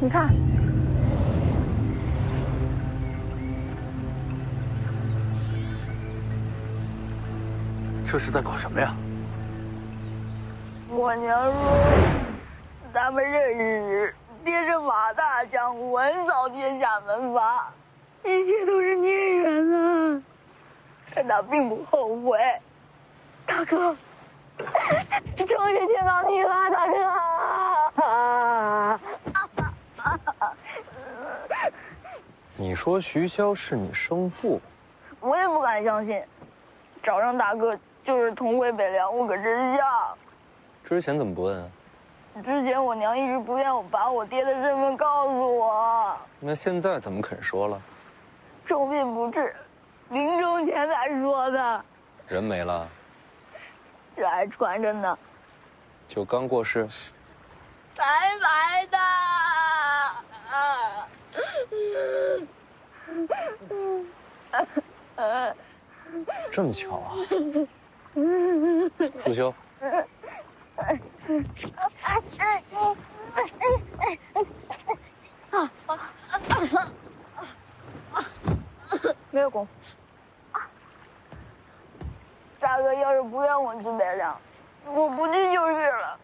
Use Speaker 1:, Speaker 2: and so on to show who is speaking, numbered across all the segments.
Speaker 1: 你看，
Speaker 2: 这是在搞什么呀？
Speaker 3: 我娘说，咱们认识时，爹是马大将军，横扫天下门阀，一切都是孽缘啊！但他并不后悔。大哥，终于见到你了，大哥！
Speaker 2: 你说徐骁是你生父？
Speaker 3: 我也不敢相信，找上大哥就是同归北凉，无可真相。
Speaker 2: 之前怎么不问啊？
Speaker 3: 之前我娘一直不愿我把我爹的身份告诉我。
Speaker 2: 那现在怎么肯说了？
Speaker 3: 重病不治，临终前才说的。
Speaker 2: 人没了？
Speaker 3: 这还传着呢。
Speaker 2: 就刚过世？
Speaker 3: 才埋的。
Speaker 2: 这么巧啊！苏修。
Speaker 1: 没有功夫。
Speaker 3: 大哥要是不让我去北凉，我不去就是了。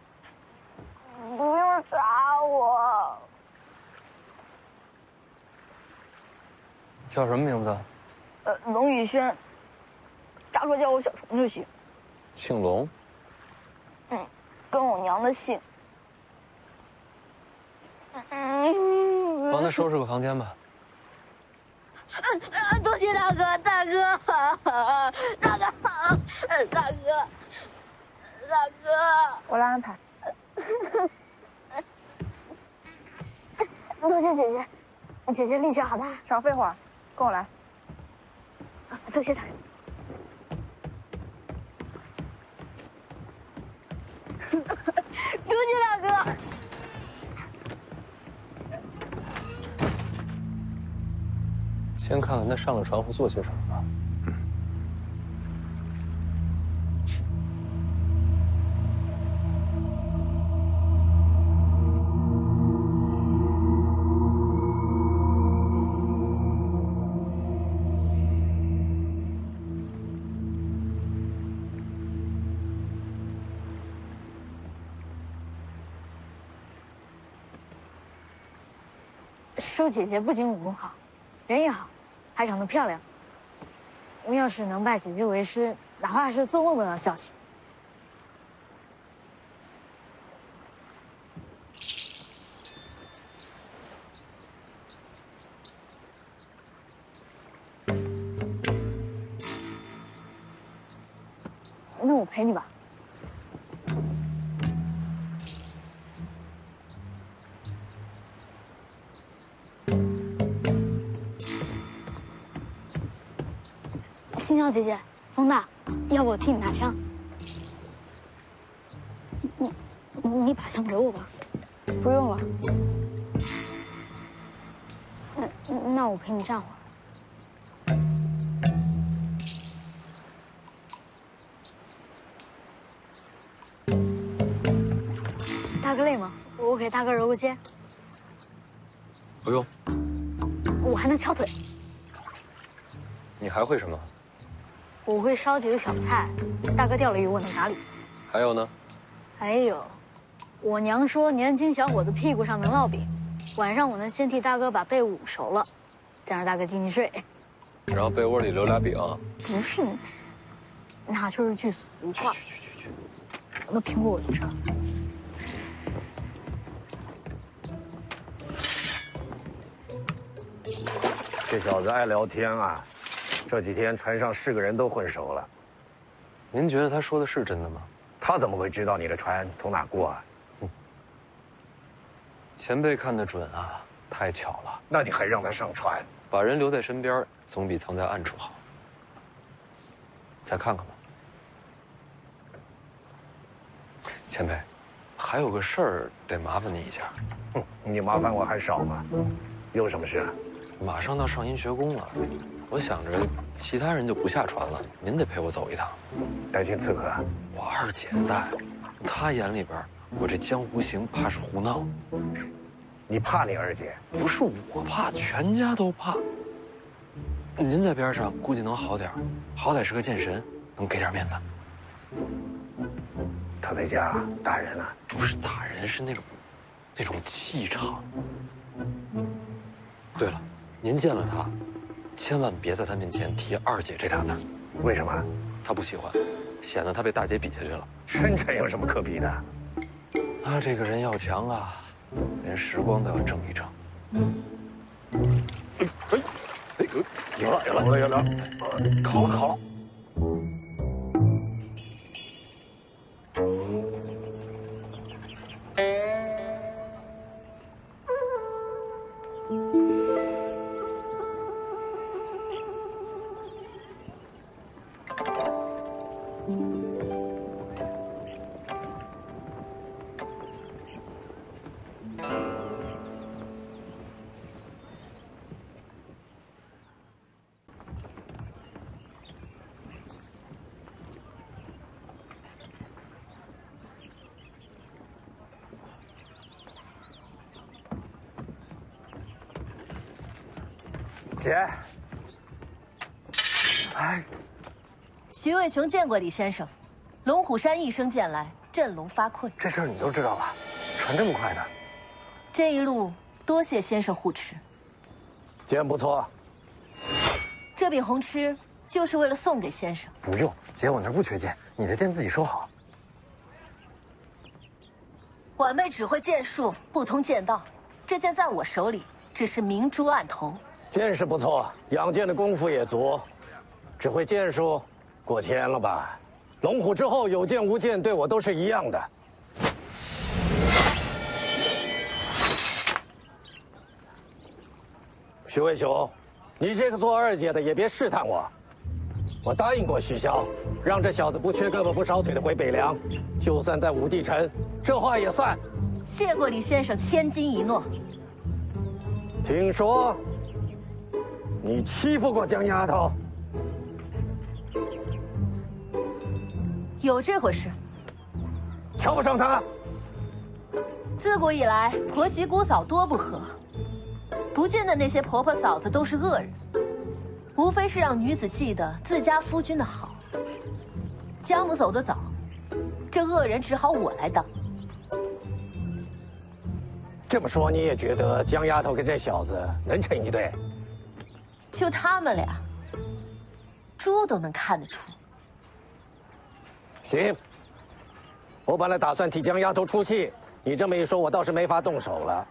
Speaker 3: 不用杀我。
Speaker 2: 叫什么名字？
Speaker 3: 龙宇轩。大哥叫我小虫就行。
Speaker 2: 姓龙。
Speaker 3: 跟我娘的姓。
Speaker 2: 帮他收拾个房间吧。
Speaker 3: 多谢大哥，大哥，大哥，大哥，大哥，
Speaker 1: 我来安排。
Speaker 3: 多谢姐姐，姐姐力气好大。
Speaker 1: 少废话，跟我来。
Speaker 3: 多谢大哥。多谢大哥。
Speaker 2: 先看看他上了船会做些什么吧。
Speaker 3: 舒姐姐不仅武功好，人也好，还长得漂亮。我要是能拜姐姐为师，哪怕是做梦都要笑醒。那我陪你吧。青椒姐姐，风大，要不我替你拿枪？你把枪给我吧。
Speaker 1: 不用了。
Speaker 3: 那我陪你站会儿。大哥累吗？我给大哥揉个肩。
Speaker 2: 不用。
Speaker 3: 我还能敲腿。
Speaker 2: 你还会什么？
Speaker 3: 我会烧几个小菜，大哥钓了鱼我能打理。
Speaker 2: 还有呢？
Speaker 3: 还有，我娘说年轻小伙子屁股上能烙饼，晚上我能先替大哥把被捂熟了，这样大哥进去睡。
Speaker 2: 然后被窝里留俩饼。
Speaker 3: 不是，那就是句俗话。
Speaker 2: 去。
Speaker 3: 那苹果我就吃了。
Speaker 4: 这小子爱聊天啊，这几天船上是个人都混熟了。
Speaker 2: 您觉得他说的是真的吗？
Speaker 4: 他怎么会知道你的船从哪过啊？
Speaker 2: 前辈看得准啊，太巧了。
Speaker 4: 那你还让他上船？
Speaker 2: 把人留在身边，总比藏在暗处好。再看看吧。前辈，还有个事儿得麻烦你一下。
Speaker 4: 你麻烦我还少吗？有什么事？
Speaker 2: 马上到上阴学宫了，我想着其他人就不下船了，您得陪我走一趟。
Speaker 4: 担心刺客？
Speaker 2: 我二姐在，她眼里边我这江湖行怕是胡闹。
Speaker 4: 你怕你二姐？
Speaker 2: 不是我怕，全家都怕。您在边上估计能好点，好歹是个剑神，能给点面子。
Speaker 4: 他在家打人啊？
Speaker 2: 不是打人，是那种气场。对了，您见了他，千万别在他面前提二姐这俩字。
Speaker 4: 为什么？
Speaker 2: 他不喜欢，显得他被大姐比下去了。
Speaker 4: 深沉有什么可比的？
Speaker 2: 他这个人要强啊，连时光都要争一争。有了，烤了。
Speaker 4: 姐，哎，
Speaker 5: 徐渭雄见过李先生，龙虎山一声剑来，振聋发聩。
Speaker 4: 这事儿你都知道了，传这么快的？
Speaker 5: 这一路多谢先生护持，
Speaker 4: 剑不错。
Speaker 5: 这柄红螭就是为了送给先生。
Speaker 2: 不用，姐，我那不缺剑，你的剑自己收好。
Speaker 5: 晚辈只会剑术，不通剑道，这剑在我手里只是明珠暗投。
Speaker 4: 剑是不错，养剑的功夫也足，只会剑术，过谦了吧？龙虎之后有剑无剑，对我都是一样的。徐渭雄，你这个做二姐的也别试探我。我答应过徐骁，让这小子不缺胳膊不少腿的回北凉，就算在武帝城，这话也算。
Speaker 5: 谢过李先生千金一诺。
Speaker 4: 听说你欺负过江丫头？
Speaker 5: 有这回事？
Speaker 4: 瞧不上她？
Speaker 5: 自古以来，婆媳姑嫂多不和，不见得那些婆婆嫂子都是恶人，无非是让女子记得自家夫君的好。家母走得早，这恶人只好我来当。
Speaker 4: 这么说，你也觉得江丫头跟这小子能成一对？
Speaker 5: 就他们俩，猪都能看得出。
Speaker 4: 行，我本来打算替江丫头出气，你这么一说，我倒是没法动手了。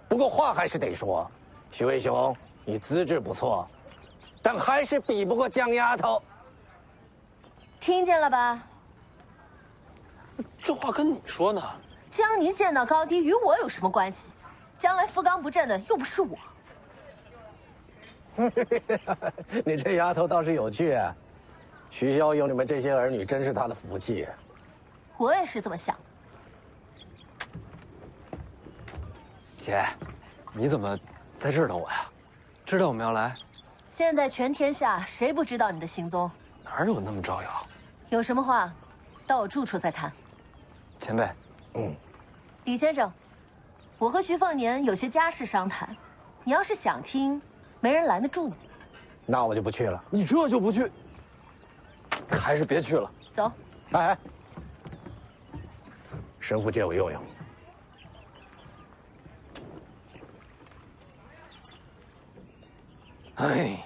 Speaker 4: 不过话还是得说，徐渭雄，你资质不错，但还是比不过江丫头。
Speaker 5: 听见了吧？
Speaker 2: 这话跟你说呢。
Speaker 5: 江宁剑道高低与我有什么关系？将来扶刚不振的又不是我。
Speaker 4: 你这丫头倒是有趣啊！徐骁有你们这些儿女，真是他的福气。
Speaker 5: 我也是这么想的。
Speaker 2: 姐，你怎么在这儿等我呀？知道我们要来？
Speaker 5: 现在全天下谁不知道你的行踪？
Speaker 2: 哪有那么招摇？
Speaker 5: 有什么话，到我住处再谈。
Speaker 2: 前辈，
Speaker 5: 李先生，我和徐凤年有些家事商谈，你要是想听，没人拦得住你。
Speaker 4: 那我就不去了。
Speaker 2: 你这就不去？还是别去了。
Speaker 5: 走。
Speaker 4: 哎，神符借我用用。
Speaker 2: 哎。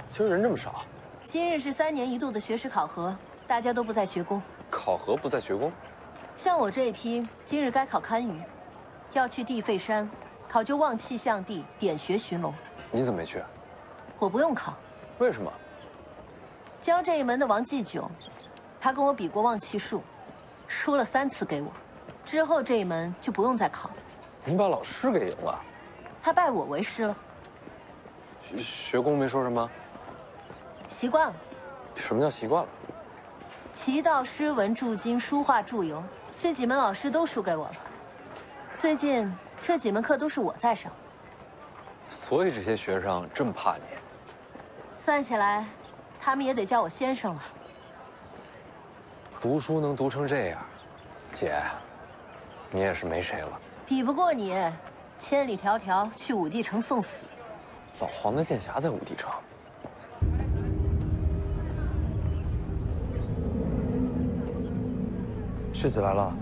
Speaker 2: 今儿人这么少？
Speaker 5: 今日是3年1度的学识考核，大家都不在学宫。
Speaker 2: 考核不在学宫？
Speaker 5: 像我这一批，今日该考堪舆，要去地废山，考究旺气象地，点穴寻龙。
Speaker 2: 你怎么没去？
Speaker 5: 我不用考。
Speaker 2: 为什么？
Speaker 5: 教这一门的王继久，他跟我比过旺气术，输了3次给我，之后这一门就不用再考了。
Speaker 2: 你把老师给赢了？
Speaker 5: 他拜我为师了。
Speaker 2: 学宫没说什么？
Speaker 5: 习惯了。
Speaker 2: 什么叫习惯了？
Speaker 5: 棋道、诗文、注经、书画、祝由，这几门老师都输给我了。最近这几门课都是我在上。
Speaker 2: 所以这些学生这么怕你？
Speaker 5: 算起来，他们也得叫我先生了。
Speaker 2: 读书能读成这样，姐，你也是没谁了。
Speaker 5: 比不过你，千里迢迢去武帝城送死。
Speaker 2: 老黄的剑侠在武帝城。
Speaker 6: 世子来了。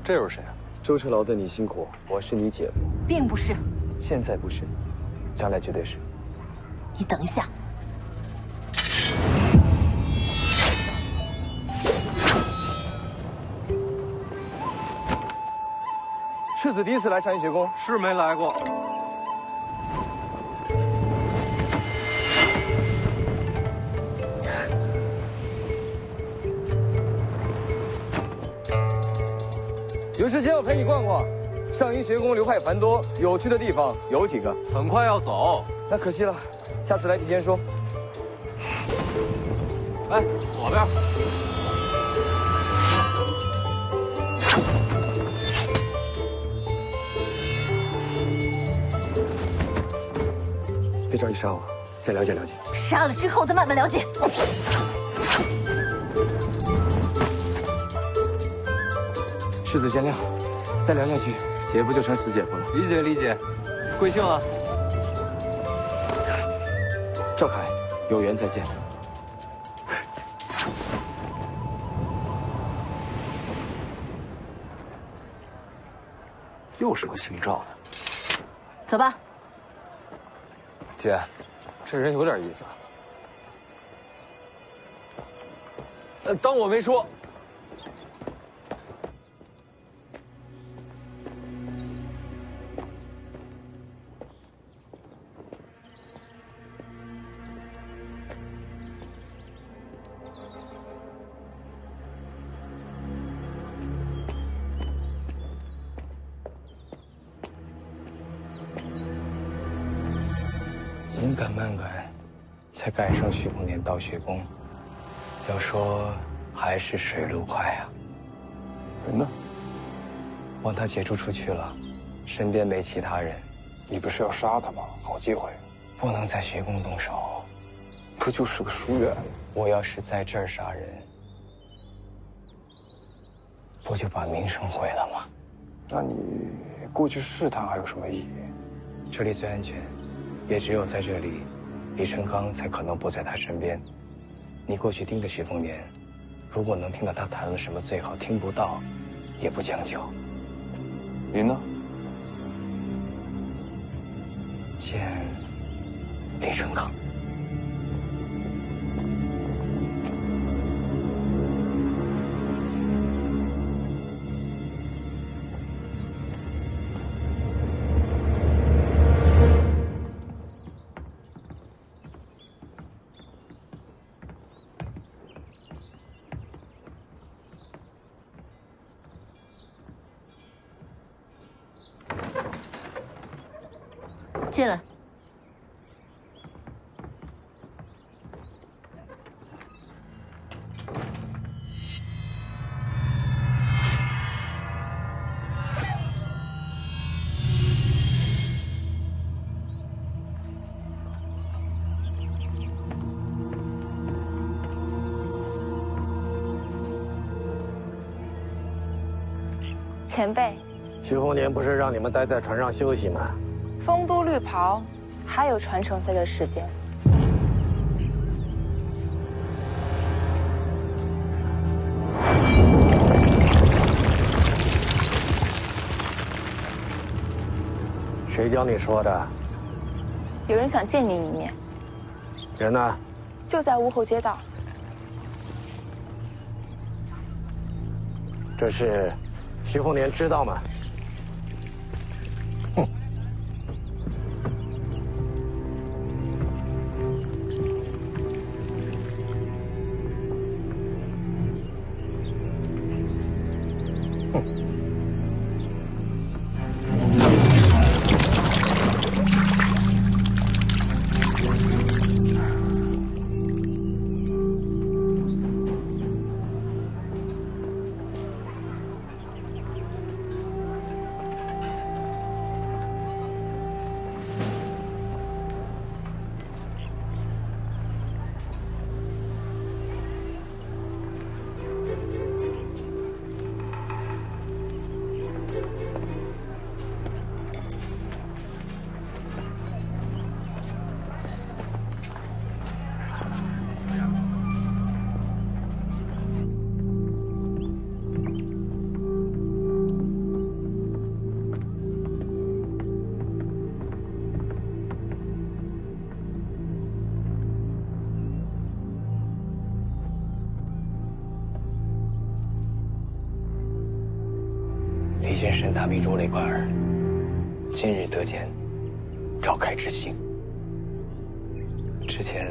Speaker 2: 这又是谁啊？
Speaker 6: 舟车劳顿你辛苦，我是你姐夫。
Speaker 5: 并不是。
Speaker 6: 现在不是，将来绝对是。
Speaker 5: 你等一下。
Speaker 6: 世子第一次来上阴学宫，
Speaker 2: 是没来过。
Speaker 6: 有时间我陪你逛逛。上阴学宫流派繁多，有趣的地方有几个。
Speaker 2: 很快要走。
Speaker 6: 那可惜了，下次来提前说。
Speaker 2: 哎，左边。
Speaker 6: 别着急杀我，再了解了解。
Speaker 5: 杀了之后再慢慢了解。
Speaker 6: 世子见谅，再聊下去，姐夫就成死姐夫了。
Speaker 2: 理解理解，贵姓啊？
Speaker 6: 赵凯，有缘再见。
Speaker 2: 又是个姓赵的。
Speaker 5: 走吧。
Speaker 2: 姐，这人有点意思。当我没说。
Speaker 6: 紧赶慢赶，才赶上徐凤年到学宫。要说还是水路快啊。
Speaker 2: 人呢？
Speaker 6: 帮他解除出去了，身边没其他人。
Speaker 2: 你不是要杀他吗？好机会。
Speaker 6: 不能在学宫动手。
Speaker 2: 这就是个疏远。
Speaker 6: 我要是在这儿杀人，不就把名声毁了吗？
Speaker 2: 那你过去试探还有什么意义？
Speaker 6: 这里最安全，也只有在这里，李成刚才可能不在他身边。你过去盯着徐凤年，如果能听到他谈了什么，最好听不到，也不将就。
Speaker 2: 您呢？
Speaker 6: 见李成刚。
Speaker 5: 进来。
Speaker 1: 前辈，
Speaker 4: 徐凤年不是让你们待在船上休息吗？
Speaker 1: 丰都绿袍还有传承飞的时间。
Speaker 4: 谁教你说的？
Speaker 1: 有人想见你一面，
Speaker 4: 人呢？
Speaker 1: 就在屋后街道。
Speaker 4: 这事，徐凤年知道吗？哼！
Speaker 6: 剑神大名如雷贯耳，今日得见，召开之幸。之前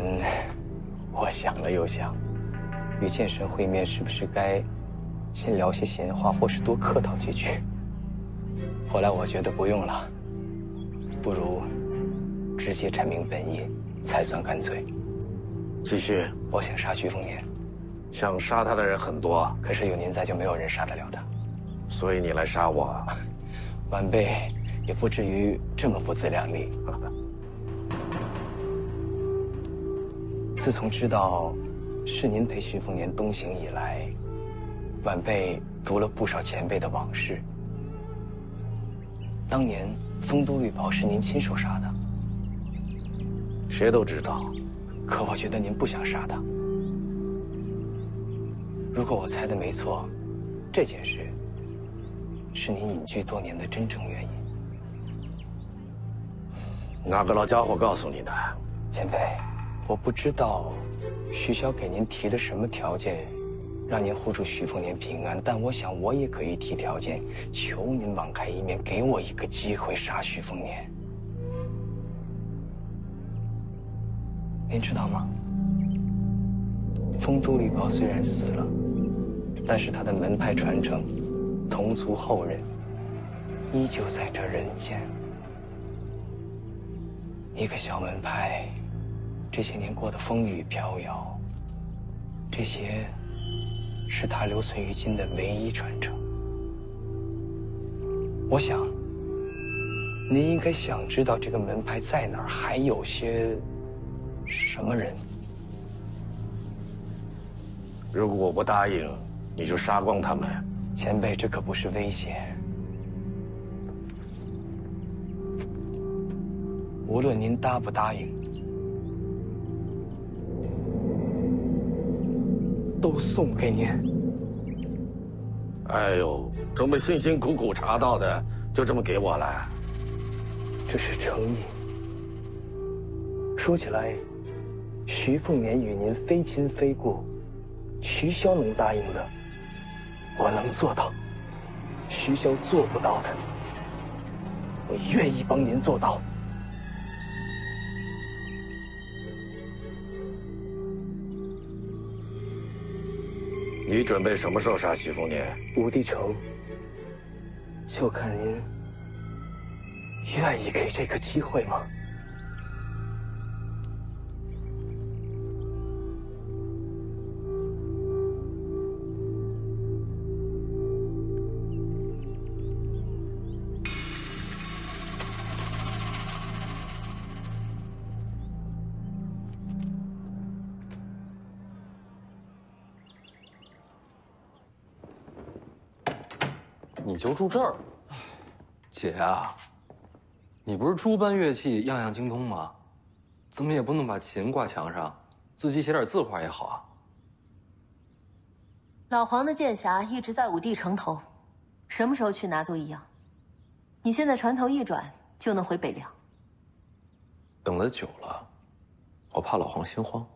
Speaker 6: 我想了又想，与剑神会面是不是该先聊些闲话，或是多客套几句？后来我觉得不用了，不如直接阐明本意，才算干脆。
Speaker 4: 继续。
Speaker 6: 我想杀徐凤年，
Speaker 4: 想杀他的人很多，
Speaker 6: 可是有您在，就没有人杀得了他。
Speaker 4: 所以你来杀我。
Speaker 6: 晚辈也不至于这么不自量力。自从知道是您陪徐凤年东行以来，晚辈读了不少前辈的往事。当年丰都绿袍是您亲手杀的，
Speaker 4: 谁都知道。
Speaker 6: 可我觉得您不想杀他。如果我猜的没错，这件事是您隐居多年的真正原因。
Speaker 4: 哪个老家伙告诉你的？
Speaker 6: 前辈，我不知道徐骁给您提了什么条件，让您护住徐凤年平安，但我想我也可以提条件，求您网开一面，给我一个机会杀徐凤年。您知道吗？丰都绿袍虽然死了，但是他的门派传承、同族后人依旧在这人间。一个小门派，这些年过得风雨飘摇，这些是他留存于今的唯一传承。我想，您应该想知道这个门派在哪儿，还有些什么人。
Speaker 4: 如果我不答应，你就杀光他们。
Speaker 6: 前辈，这可不是威胁。无论您答不答应，都送给您。
Speaker 4: 哎呦，这么辛辛苦苦查到的，就这么给我了？
Speaker 6: 这是诚意。说起来，徐凤年与您非亲非故，徐骁能答应的，我能做到；徐骁做不到的，我愿意帮您做到。
Speaker 4: 你准备什么时候杀徐凤年？
Speaker 6: 武帝城，就看您愿意给这个机会吗？
Speaker 2: 你就住这儿，姐啊，你不是诸般乐器样样精通吗？怎么也不能把琴挂墙上，自己写点字画也好啊。
Speaker 5: 老黄的剑匣一直在武帝城头，什么时候去拿都一样。你现在船头一转，就能回北凉。
Speaker 2: 等得久了，我怕老黄心慌。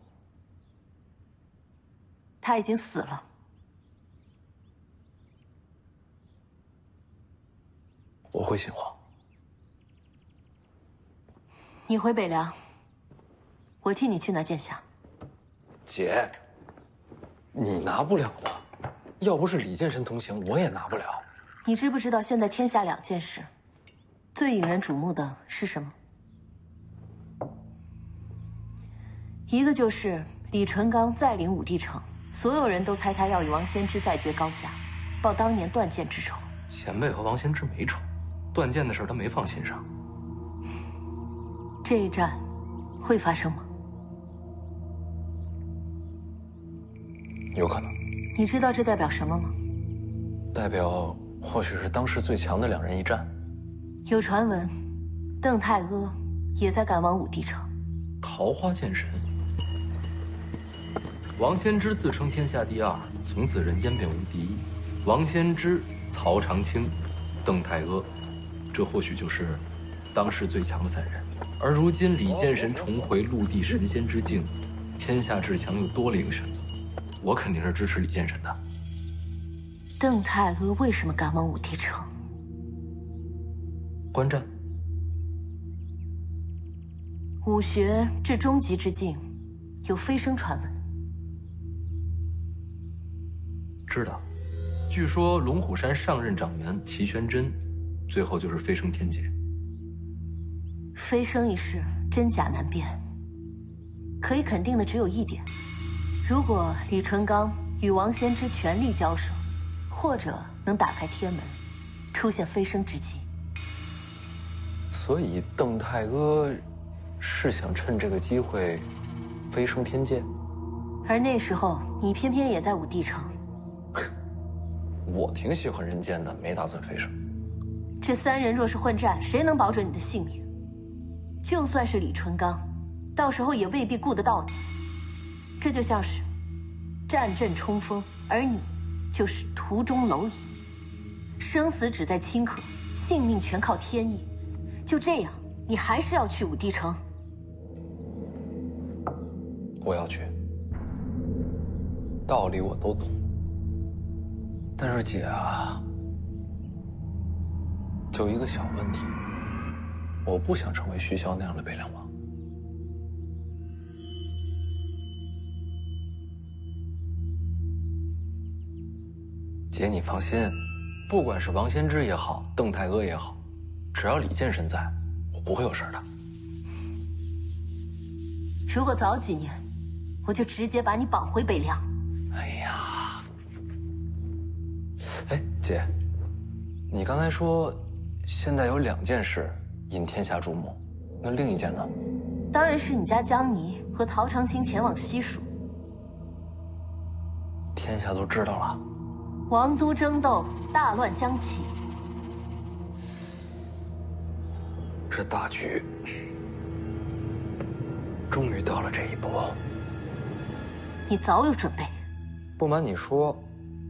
Speaker 5: 他已经死了。
Speaker 2: 我会心慌。
Speaker 5: 你回北凉，我替你去拿剑匣。
Speaker 2: 姐，你拿不了了，要不是李剑神同行，我也拿不了。
Speaker 5: 你知不知道现在天下两件事，最引人瞩目的是什么？一个就是李淳罡再领武帝城，所有人都猜他要与王仙芝再决高下，报当年断剑之仇。
Speaker 2: 前辈和王仙芝没仇，断剑的事他没放心上。
Speaker 5: 这一战会发生吗？
Speaker 2: 有可能。
Speaker 5: 你知道这代表什么吗？
Speaker 2: 代表或许是当时最强的两人一战。
Speaker 5: 有传闻，邓太阿也在赶往武帝城。
Speaker 2: 桃花剑神，王仙芝自称天下第二，从此人间便无敌。王仙芝、曹长青、邓太阿，这或许就是当时最强的三人。而如今李剑神重回陆地神仙之境，天下至强又多了一个选择。我肯定是支持李剑神的。
Speaker 5: 邓太阿为什么赶往武帝城？
Speaker 2: 观战。
Speaker 5: 武学至终极之境，有飞升传闻。
Speaker 2: 知道，据说龙虎山上任掌门齐玄真，最后就是飞升天界。
Speaker 5: 飞升一事真假难辨，可以肯定的只有一点：如果李淳罡与王仙芝全力交手，或者能打开天门，出现飞升之机。
Speaker 2: 所以邓太阿是想趁这个机会飞升天界，
Speaker 5: 而那时候你偏偏也在武帝城。
Speaker 2: 我挺喜欢人间的，没打算飞升。
Speaker 5: 这三人若是混战，谁能保准你的性命？就算是李淳罡，到时候也未必顾得到你。这就像是战阵冲锋，而你就是途中蝼蚁，生死只在顷刻，性命全靠天意。就这样，你还是要去武帝城？
Speaker 2: 我要去，道理我都懂。但是姐啊，就一个小问题，我不想成为徐骁那样的北凉王。姐，你放心，不管是王仙芝也好，邓太阿也好，只要李健身在，我不会有事的。
Speaker 5: 如果早几年，我就直接把你绑回北凉。
Speaker 2: 哎呀，哎，姐，你刚才说现在有2件事引天下注目，那另一件呢？
Speaker 5: 当然是你家江泥和曹长青前往西蜀。
Speaker 2: 天下都知道了。
Speaker 5: 王都争斗，大乱将起。
Speaker 2: 这大局终于到了这一步。
Speaker 5: 你早有准备。
Speaker 2: 不瞒你说，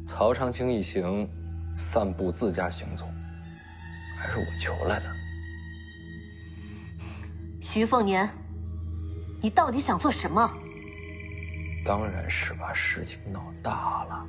Speaker 2: 曹长青一行散布自家行踪，还是我求来的。
Speaker 5: 徐凤年，你到底想做什么？
Speaker 2: 当然是把事情闹大了。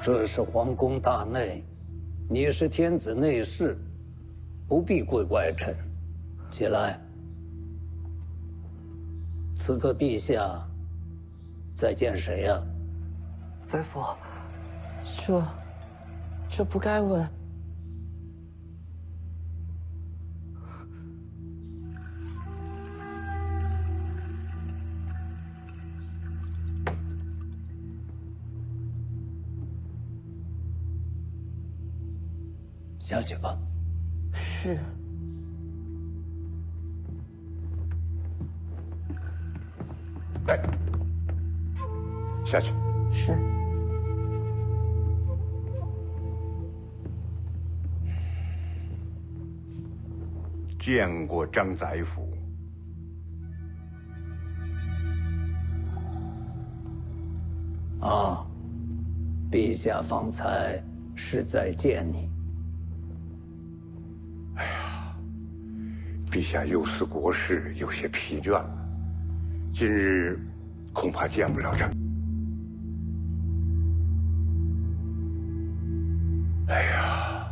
Speaker 7: 这是皇宫大内，你是天子内侍，不必跪外臣。起来。此刻陛下在见谁呀？
Speaker 8: 飞父，这不该问。
Speaker 7: 下去吧。
Speaker 8: 是。
Speaker 9: 来，下去。
Speaker 8: 是。
Speaker 9: 见过张宰辅。
Speaker 7: 啊，陛下方才是在见你。
Speaker 9: 陛下忧思国事，有些疲倦了，今日恐怕见不了张。哎呀，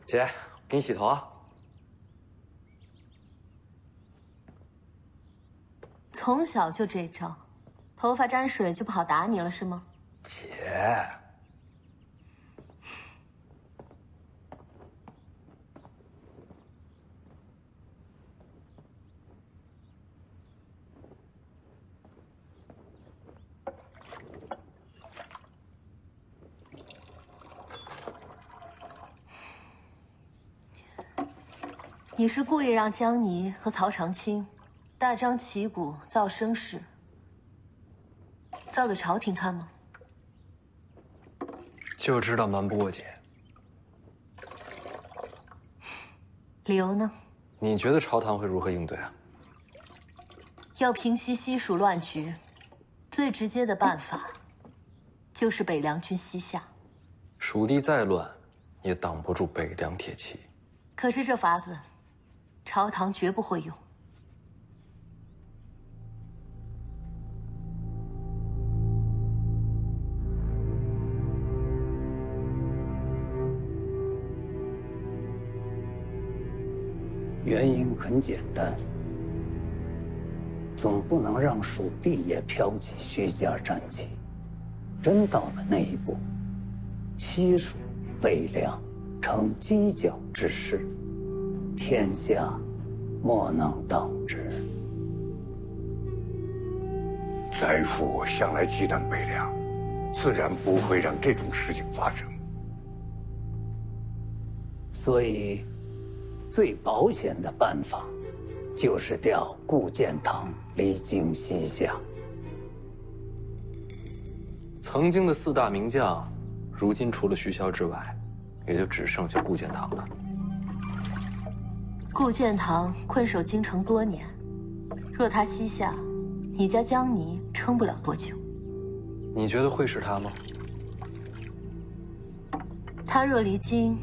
Speaker 2: 姐，给你洗头啊。
Speaker 5: 从小就这招，头发沾水就不好打你了是吗？
Speaker 6: 姐，
Speaker 5: 你是故意让江泥和曹长青大张旗鼓造声势，造给朝廷看吗？
Speaker 6: 就知道瞒不过姐。
Speaker 5: 理由呢？
Speaker 6: 你觉得朝堂会如何应对啊？
Speaker 5: 要平息西蜀乱局，最直接的办法就是北凉军西下。
Speaker 6: 蜀地再乱，也挡不住北凉铁骑。
Speaker 5: 可是这法子，朝堂绝不会用。
Speaker 7: 原因很简单，总不能让蜀地也飘起虚假战旗。真到了那一步，西蜀、北凉成犄角之势，天下莫能当之。
Speaker 9: 翟父向来忌惮北凉，自然不会让这种事情发生。
Speaker 7: 所以，最保险的办法，就是调顾建堂离京西下。
Speaker 6: 曾经的4大名将，如今除了徐骁之外，也就只剩下顾建堂了。
Speaker 5: 顾建堂困守京城多年，若他西下，你家江泥撑不了多久。
Speaker 6: 你觉得会是他吗？
Speaker 5: 他若离京，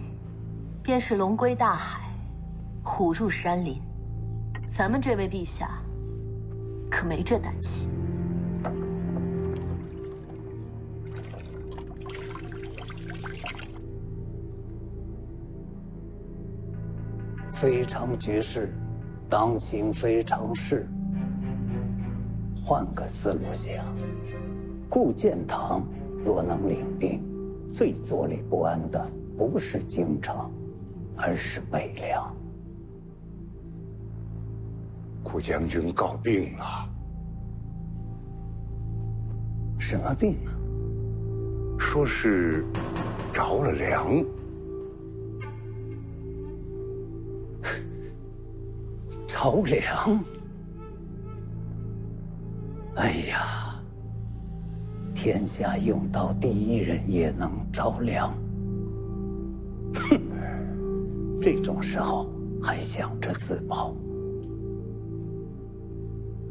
Speaker 5: 便是龙归大海，虎入山林。咱们这位陛下，可没这胆气。
Speaker 7: 非常局势，当行非常事。换个思路想，顾建堂若能领兵，最坐立不安的不是京城，而是北凉。
Speaker 9: 顾将军告病了。
Speaker 7: 什么病啊？
Speaker 9: 说是着了凉。
Speaker 7: 着凉？哎呀，天下用刀第一人也能着凉。哼，这种时候还想着自保。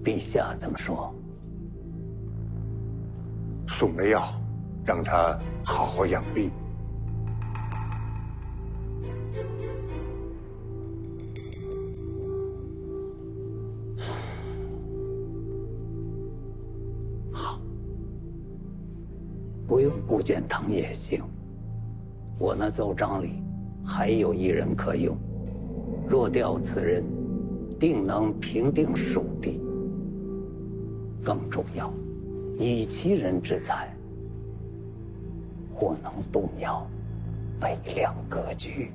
Speaker 7: 陛下怎么说？
Speaker 9: 送了药，让他好好养病。
Speaker 7: 好，不用顾建堂也行。我那奏章里还有一人可用，若调此人，定能平定蜀地。更重要，以其人之才，或能动摇北凉格局。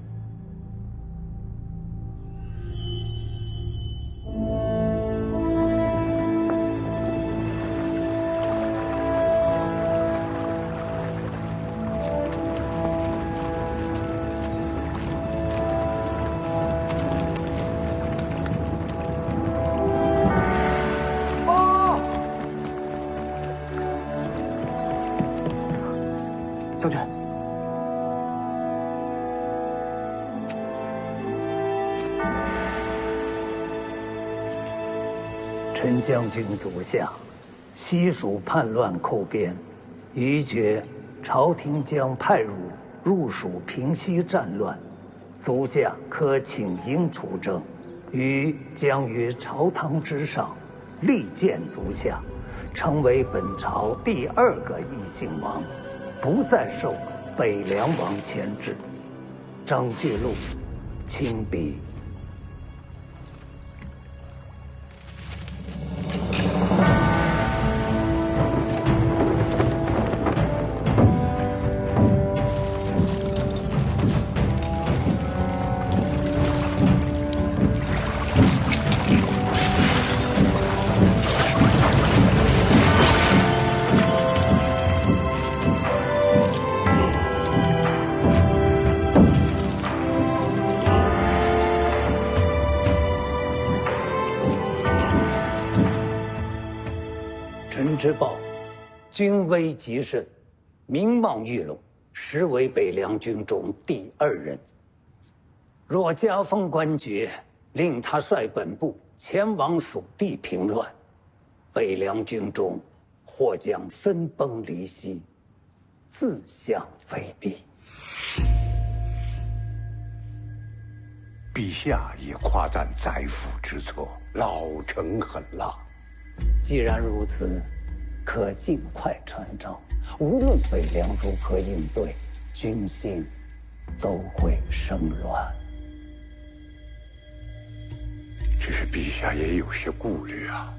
Speaker 8: 将军，
Speaker 7: 陈将军足下，西蜀叛乱寇边，余觉朝廷将派入蜀平息战乱，足下可请缨出征，余将于朝堂之上力荐足下，成为本朝第2个异姓王。不再受北凉王牵制，张巨鹿，亲笔。陈之豹，军威极盛，名望玉隆，实为北凉军中第2人。若加封官爵，令他率本部前往蜀地平乱，北凉军中或将分崩离析，自相为敌。
Speaker 9: 陛下也夸赞宰辅之策，老臣很辣。
Speaker 7: 既然如此，可尽快传召。无论北凉如何应对，军心都会生乱。
Speaker 9: 只是陛下也有些顾虑啊。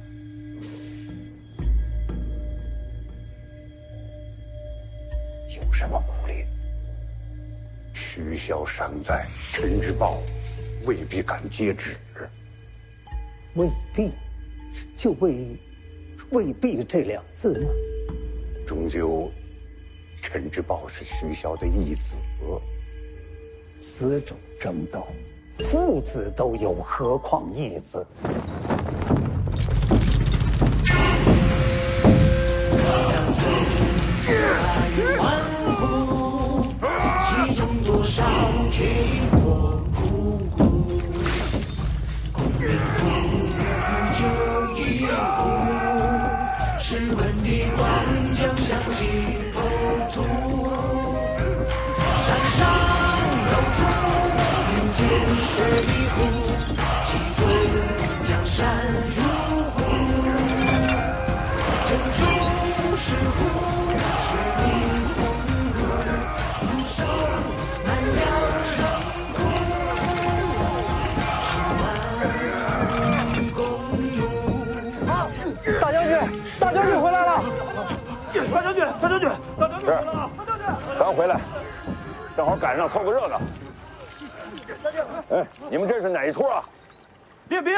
Speaker 7: 有什么顾虑？
Speaker 9: 徐骁尚在，陈之豹未必敢接旨。
Speaker 7: 未必，就未必这2字吗？
Speaker 9: 终究，陈之豹是徐骁的义子，
Speaker 7: 此种争斗，父子都有，何况义子？其中多少铁过枯骨，功名富裕就一壶。试问帝王将相系后土，山上走土，民间水壶，几尊江山如虎，珍珠石斛。
Speaker 10: 大将军回来了！大将军回来了！
Speaker 11: 刚回来，正好赶上凑个热闹。哎，你们这是哪一出啊？
Speaker 10: 练兵。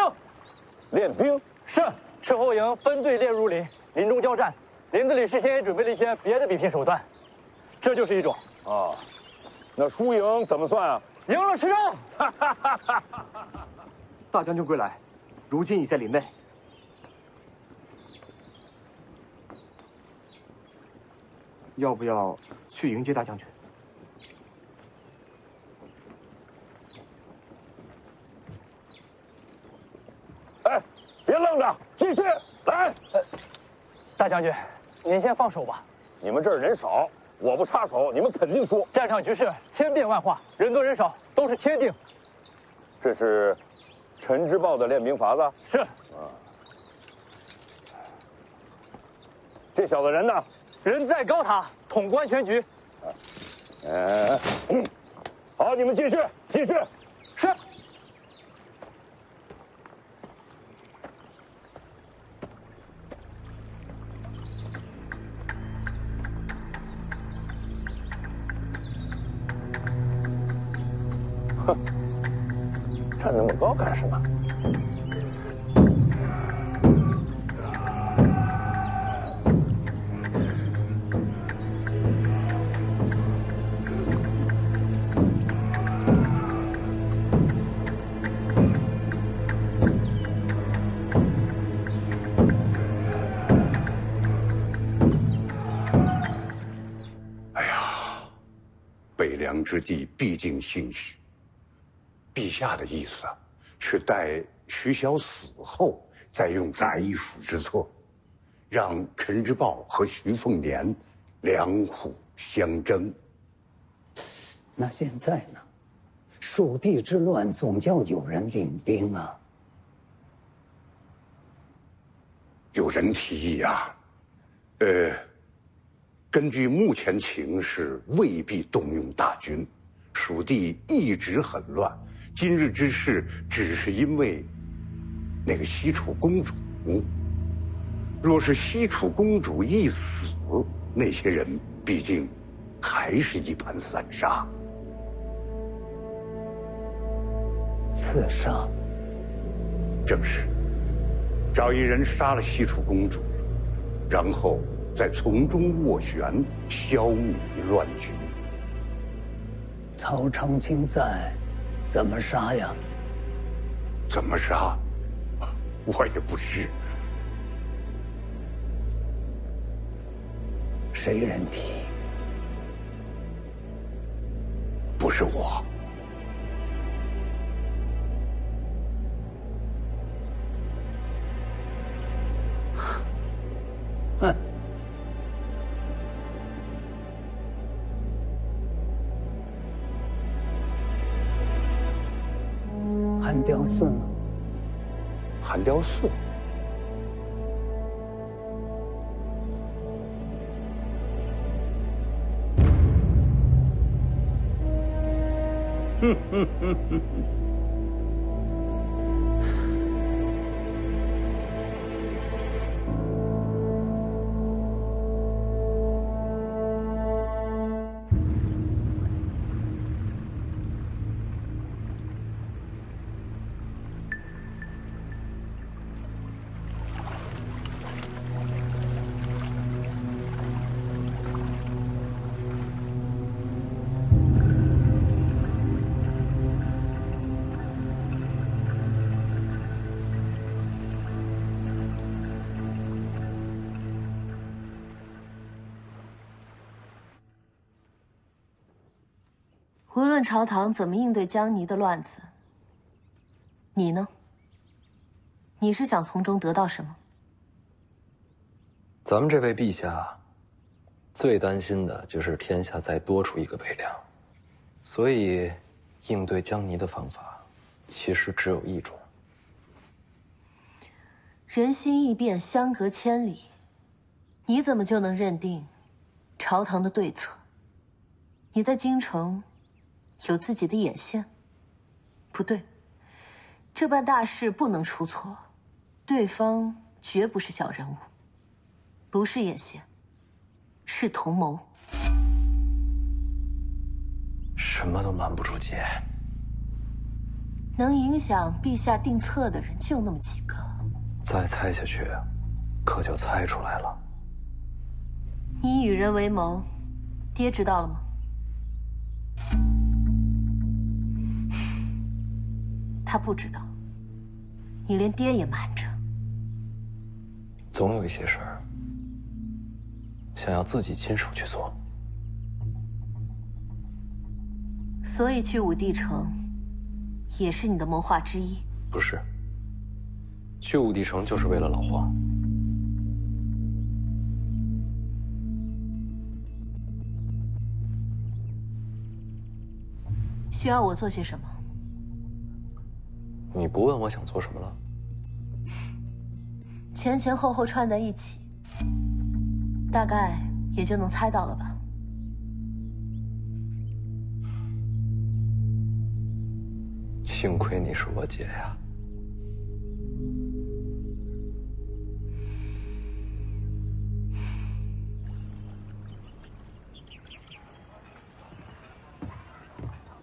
Speaker 11: 练兵？
Speaker 10: 是。赤后营分队列入林，林中交战。林子里事先也准备了一些别的比拼手段，这就是一种。
Speaker 11: 啊，那输赢怎么算啊？
Speaker 10: 赢了吃肉。
Speaker 6: 大将军归来，如今已在林内。要不要去迎接大将军？
Speaker 11: 哎，别愣着，继续来。
Speaker 10: 大将军，您先放手吧。
Speaker 11: 你们这儿人少，我不插手，你们肯定输。
Speaker 10: 战场局势千变万化，人多人少都是天定。
Speaker 11: 这是陈之豹的练兵法子？
Speaker 10: 是。
Speaker 11: 啊。这小子人呢？
Speaker 10: 人在高塔，统观全局。
Speaker 11: 好，你们继续，继续。
Speaker 10: 是。
Speaker 11: 哼，站那么高干什么？
Speaker 9: 北凉之地毕竟兴许，陛下的意思是待徐骁死后，再用宰辅之策，让陈之豹和徐凤年两虎相争。
Speaker 7: 那现在呢？蜀地之乱总要有人领兵啊。
Speaker 9: 有人提议啊，根据目前情势，未必动用大军，蜀地一直很乱，今日之事只是因为那个西楚公主。若是西楚公主一死，那些人毕竟还是一盘散沙。
Speaker 7: 刺杀？
Speaker 9: 正是。找一人杀了西楚公主，然后再从中斡旋，消弭乱局。
Speaker 7: 曹长青在，怎么杀呀？
Speaker 9: 怎么杀？我也不知。
Speaker 7: 谁人提？
Speaker 9: 不是我。
Speaker 7: 哼。寒雕寺呢？
Speaker 9: 寒雕寺。
Speaker 5: 无论朝堂怎么应对江泥的乱子，你呢？你是想从中得到什么？
Speaker 2: 咱们这位陛下，最担心的就是天下再多出一个北凉，所以应对江泥的方法，其实只有一种。
Speaker 5: 人心易变，相隔千里，你怎么就能认定朝堂的对策？你在京城有自己的眼线？不对，这办大事不能出错，对方绝不是小人物，不是眼线，是同谋。
Speaker 2: 什么都瞒不住姐。
Speaker 5: 能影响陛下定策的人就那么几个。
Speaker 2: 再猜下去，可就猜出来了。
Speaker 5: 你与人为谋，爹知道了吗？他不知道，你连爹也瞒着。
Speaker 2: 总有一些事儿，想要自己亲手去做。
Speaker 5: 所以去武帝城，也是你的谋划之一。
Speaker 2: 不是，去武帝城就是为了老黄。
Speaker 5: 需要我做些什么？
Speaker 2: 你不问我想做什么了？
Speaker 5: 前前后后串在一起，大概也就能猜到了吧。
Speaker 2: 幸亏你是我姐呀。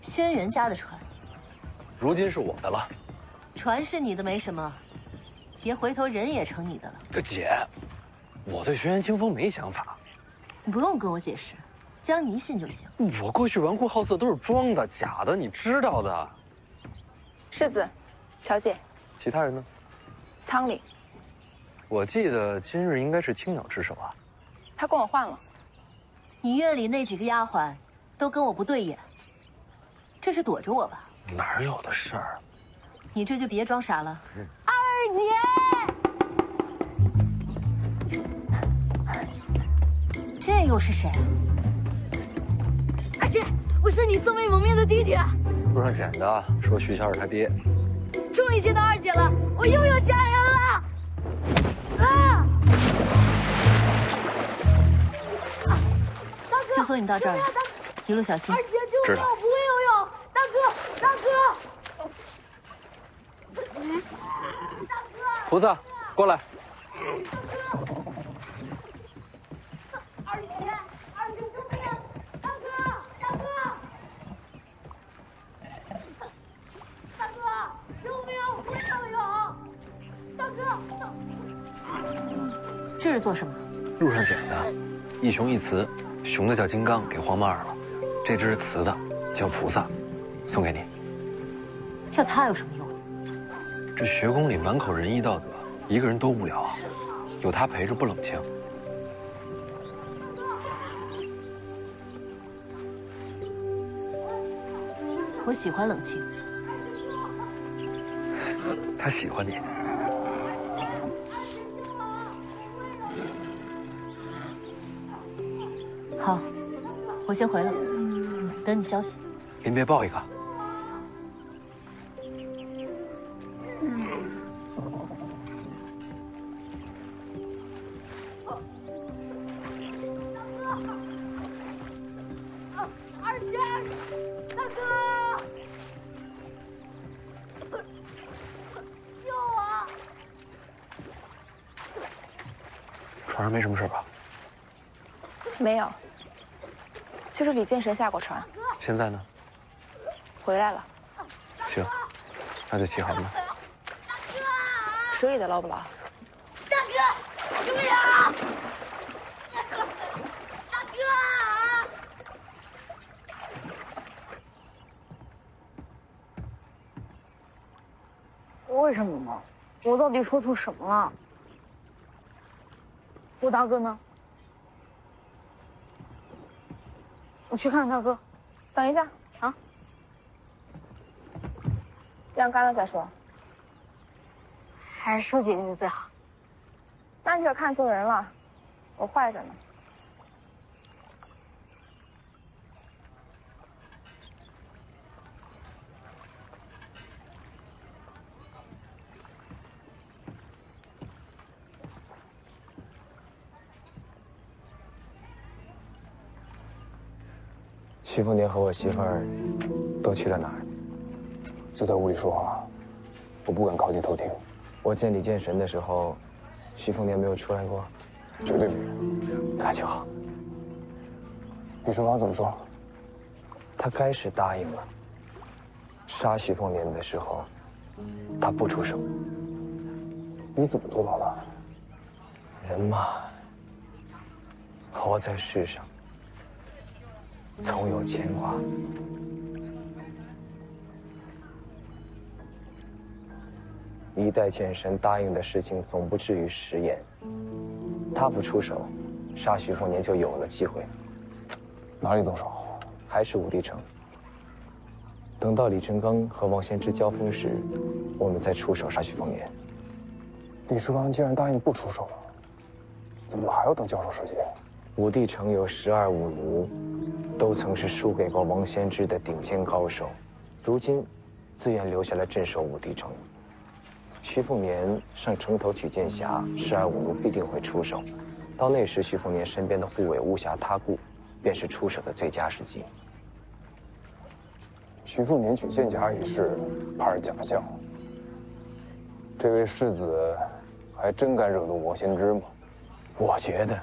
Speaker 5: 轩辕家的船，
Speaker 6: 如今是我的了。
Speaker 5: 船是你的没什么，别回头人也成你的了。
Speaker 6: 姐，我对轩辕清风没想法。
Speaker 5: 你不用跟我解释，江泥信就行。
Speaker 6: 我过去纨绔好色都是装的，假的，你知道的。
Speaker 1: 世子，乔姐，
Speaker 6: 其他人呢？
Speaker 1: 仓里，
Speaker 6: 我记得今日应该是青鸟值守啊。
Speaker 1: 他跟我换了。
Speaker 5: 你院里那几个丫鬟都跟我不对眼，这是躲着我吧？
Speaker 6: 哪有的事儿？
Speaker 5: 你这就别装傻了。
Speaker 3: 二姐，
Speaker 5: 这又是谁？
Speaker 3: 二姐，我是你素未谋面的弟弟啊！
Speaker 6: 路上捡的，说徐小二他爹。
Speaker 3: 终于见到二姐了，我又有家人了！啊！
Speaker 5: 就送你到这儿了，一路小心。
Speaker 3: 二姐救我，我不会游泳。
Speaker 6: 菩萨，过来。
Speaker 3: 二姐，救命！大哥，救命！不要有！大哥，
Speaker 5: 这是做什么？
Speaker 6: 路上捡的，一雄一雌，雄的叫金刚，给黄马尔了。这只是雌的，叫菩萨，送给你。
Speaker 5: 要它有什么用？
Speaker 6: 这学宫里满口仁义道德，一个人多无聊啊，有他陪着不冷清。
Speaker 5: 我喜欢冷清。
Speaker 6: 他喜欢你。
Speaker 5: 好，我先回了，等你消息。
Speaker 6: 临别抱一个。
Speaker 3: 二姐，大哥，救我！
Speaker 6: 船上没什么事吧？
Speaker 1: 没有，就是李建神下过船，
Speaker 6: 现在呢？
Speaker 1: 回来了。
Speaker 6: 行，那就起航吧。
Speaker 1: 水里的捞不捞？
Speaker 3: 大哥，救命啊！大哥！为什么呢？我到底说错什么了？我大哥呢？我去看大哥。
Speaker 1: 等一下
Speaker 3: 啊，
Speaker 1: 晾干了再说。
Speaker 3: 还是说姐姐最好。
Speaker 1: 那你可看错人了，我坏着呢。
Speaker 6: 徐凤年和我媳妇儿都去了哪儿？
Speaker 12: 就在屋里说话，我不敢靠近偷听。
Speaker 6: 我见李建神的时候，徐凤年没有出来过，
Speaker 12: 绝对没有。
Speaker 6: 那就好。
Speaker 12: 李淑芳怎么说？
Speaker 6: 他该是答应了。杀徐凤年的时候，他不出手。
Speaker 12: 你怎么做到的？
Speaker 6: 人嘛，活在世上，总有牵挂。一代剑神答应的事情总不至于食言，他不出手，杀徐凤年就有了机会。
Speaker 12: 哪里动手？
Speaker 6: 还是武帝城。等到李成刚和王仙芝交锋时，我们再出手杀徐凤年。
Speaker 12: 李淑刚既然答应不出手，怎么还要等交手时机？
Speaker 6: 武帝城有12武卢，都曾是输给过王仙芝的顶尖高手，如今自愿留下来镇守武帝城。徐凤年上城头取剑匣，12武卢必定会出手。到那时，徐凤年身边的护卫无暇他顾，便是出手的最佳时机。
Speaker 12: 徐凤年取剑匣一事，怕是假象。这位世子还真敢惹怒王仙芝吗？
Speaker 6: 我觉得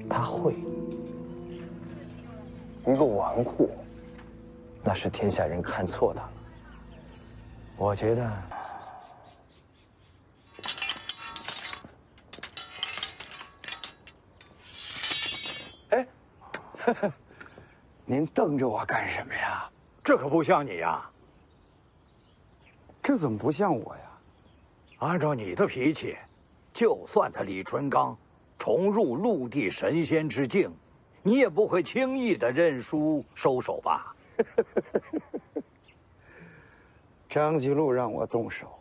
Speaker 6: 他会。
Speaker 12: 一个纨绔，
Speaker 6: 那是天下人看错他了。我觉得。
Speaker 9: 哎，您瞪着我干什么呀？
Speaker 7: 这可不像你呀！
Speaker 9: 这怎么不像我呀？
Speaker 7: 按照你的脾气，就算他李淳刚重入陆地神仙之境，你也不会轻易的认输收手吧？
Speaker 9: 张居禄让我动手，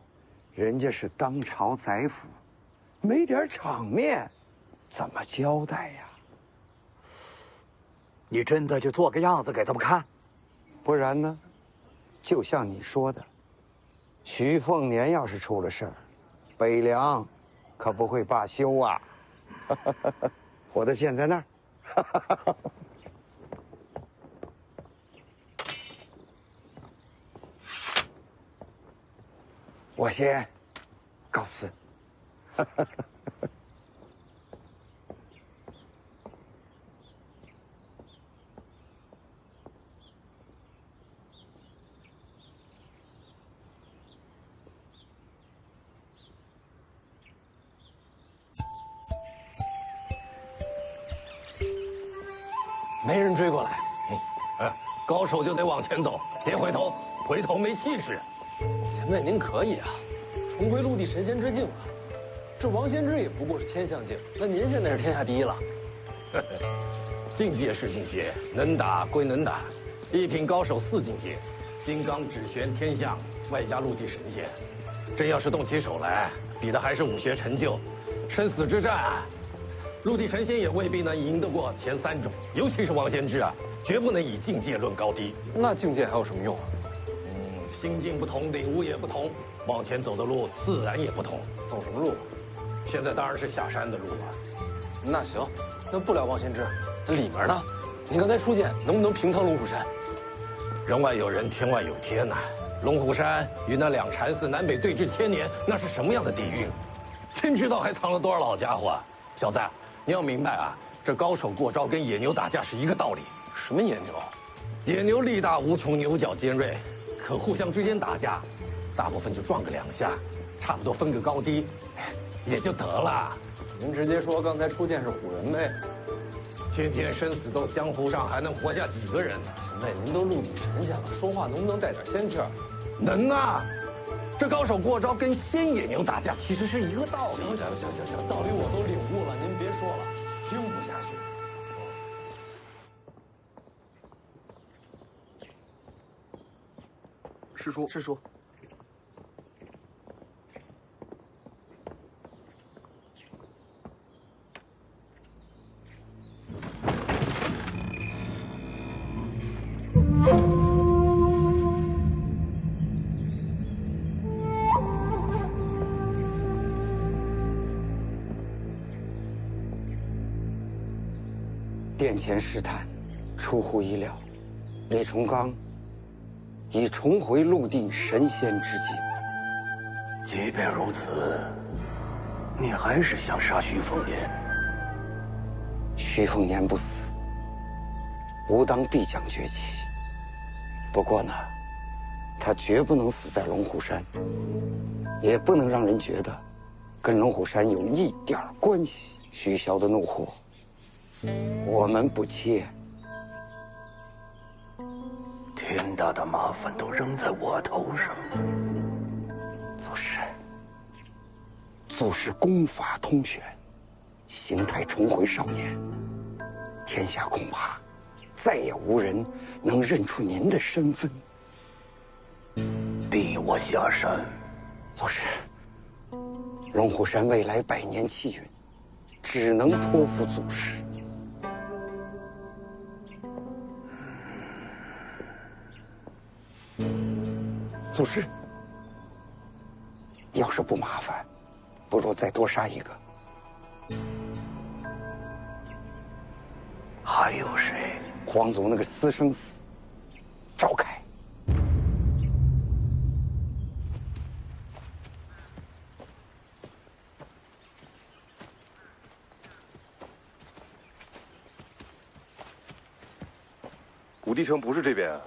Speaker 9: 人家是当朝宰辅，没点场面，怎么交代呀？
Speaker 7: 你真的就做个样子给他们看？
Speaker 9: 不然呢？就像你说的，徐凤年要是出了事儿，北凉可不会罢休啊！我的剑在那儿。我先，
Speaker 4: 告辞。没人追过来，高手就得往前走，别回头，回头没气势。
Speaker 6: 前辈您可以啊，重回陆地神仙之境啊。这王仙芝也不过是天象境，那您现在是天下第一了。
Speaker 4: 境界是境界，能打归能打，一品高手4境界，金刚指玄天象，外加陆地神仙，真要是动起手来，比的还是武学成就，生死之战。陆地神仙也未必能赢得过前3种，尤其是王仙芝啊，绝不能以境界论高低。
Speaker 6: 那境界还有什么用啊？
Speaker 4: 心境不同，领悟也不同，往前走的路自然也不同。
Speaker 6: 走什么路？
Speaker 4: 现在当然是下山的路了。
Speaker 6: 那行，那不聊王仙芝，那里面呢？您刚才初见，能不能平趟龙虎山？
Speaker 4: 人外有人，天外有天呐。龙虎山与那2禅寺南北对峙1000年，那是什么样的底蕴？天知道还藏了多少老家伙啊！小子，你要明白啊，这高手过招跟野牛打架是一个道理。
Speaker 6: 什么野牛？
Speaker 4: 野牛力大无穷，牛角尖锐，可互相之间打架，大部分就撞个2下，差不多分个高低，也就得了。
Speaker 6: 您直接说刚才初见是唬人呗。
Speaker 4: 天天生死斗，江湖上还能活下几个人呢？
Speaker 6: 前辈，您都陆地神仙了，说话能不能带点仙气儿？
Speaker 4: 能啊！这高手过招跟仙野牛打架其实是一个道理。
Speaker 6: 行，道理我都领悟了，您别说了，听不下去。
Speaker 13: 师叔，师叔。
Speaker 9: 殿前试探，出乎意料，李重刚已重回陆地神仙之境。
Speaker 7: 即便如此，你还是想杀徐凤年？
Speaker 9: 徐凤年不死，吾当必将崛起。不过呢，他绝不能死在龙虎山，也不能让人觉得跟龙虎山有一点关系。徐骁的怒火，我们不切。
Speaker 7: 天大的麻烦都扔在我头上。
Speaker 9: 祖师功法通玄，形态重回少年，天下恐怕再也无人能认出您的身份。
Speaker 7: 逼我下山。
Speaker 9: 祖师，龙虎山未来100年气运，只能托付祖师。祖师，要是不麻烦，不如再多杀一个。
Speaker 7: 还有谁？
Speaker 9: 皇族那个私生子，赵凯。
Speaker 12: 武帝城不是这边啊。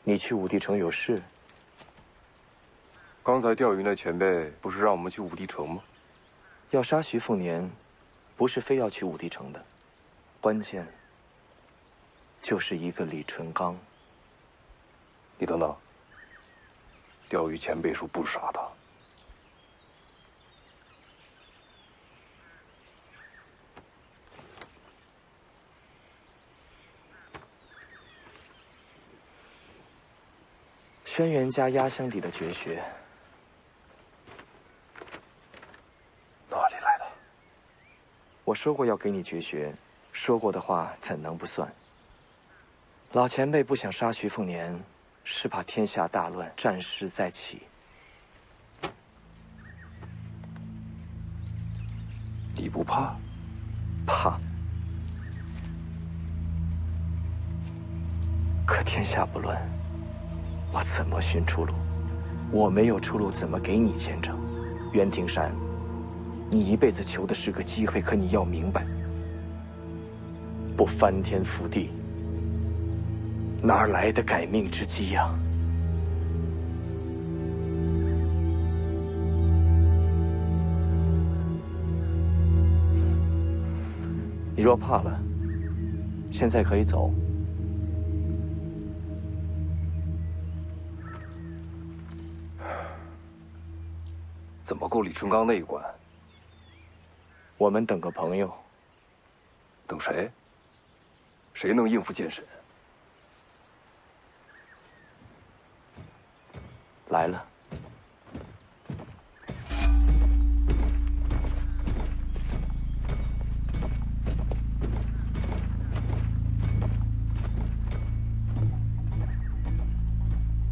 Speaker 6: 你去武帝城有事？
Speaker 12: 刚才钓鱼那前辈不是让我们去武帝城吗？
Speaker 6: 要杀徐凤年，不是非要去武帝城的，关键就是一个李淳刚。
Speaker 12: 你等等，钓鱼前辈说不杀他。
Speaker 6: 轩辕家压箱底的绝学，
Speaker 12: 哪里来的？
Speaker 6: 我说过要给你绝学，说过的话怎能不算？老前辈不想杀徐凤年，是怕天下大乱，战事再起。
Speaker 12: 你不怕？
Speaker 6: 怕。可天下不乱，我怎么寻出路？我没有出路，怎么给你前程？袁庭山，你一辈子求的是个机会，可你要明白，不翻天覆地，哪来的改命之机呀？你若怕了，现在可以走。
Speaker 12: 怎么过李成刚那一关？
Speaker 6: 我们等个朋友。
Speaker 12: 等谁？谁能应付剑神？
Speaker 6: 来了。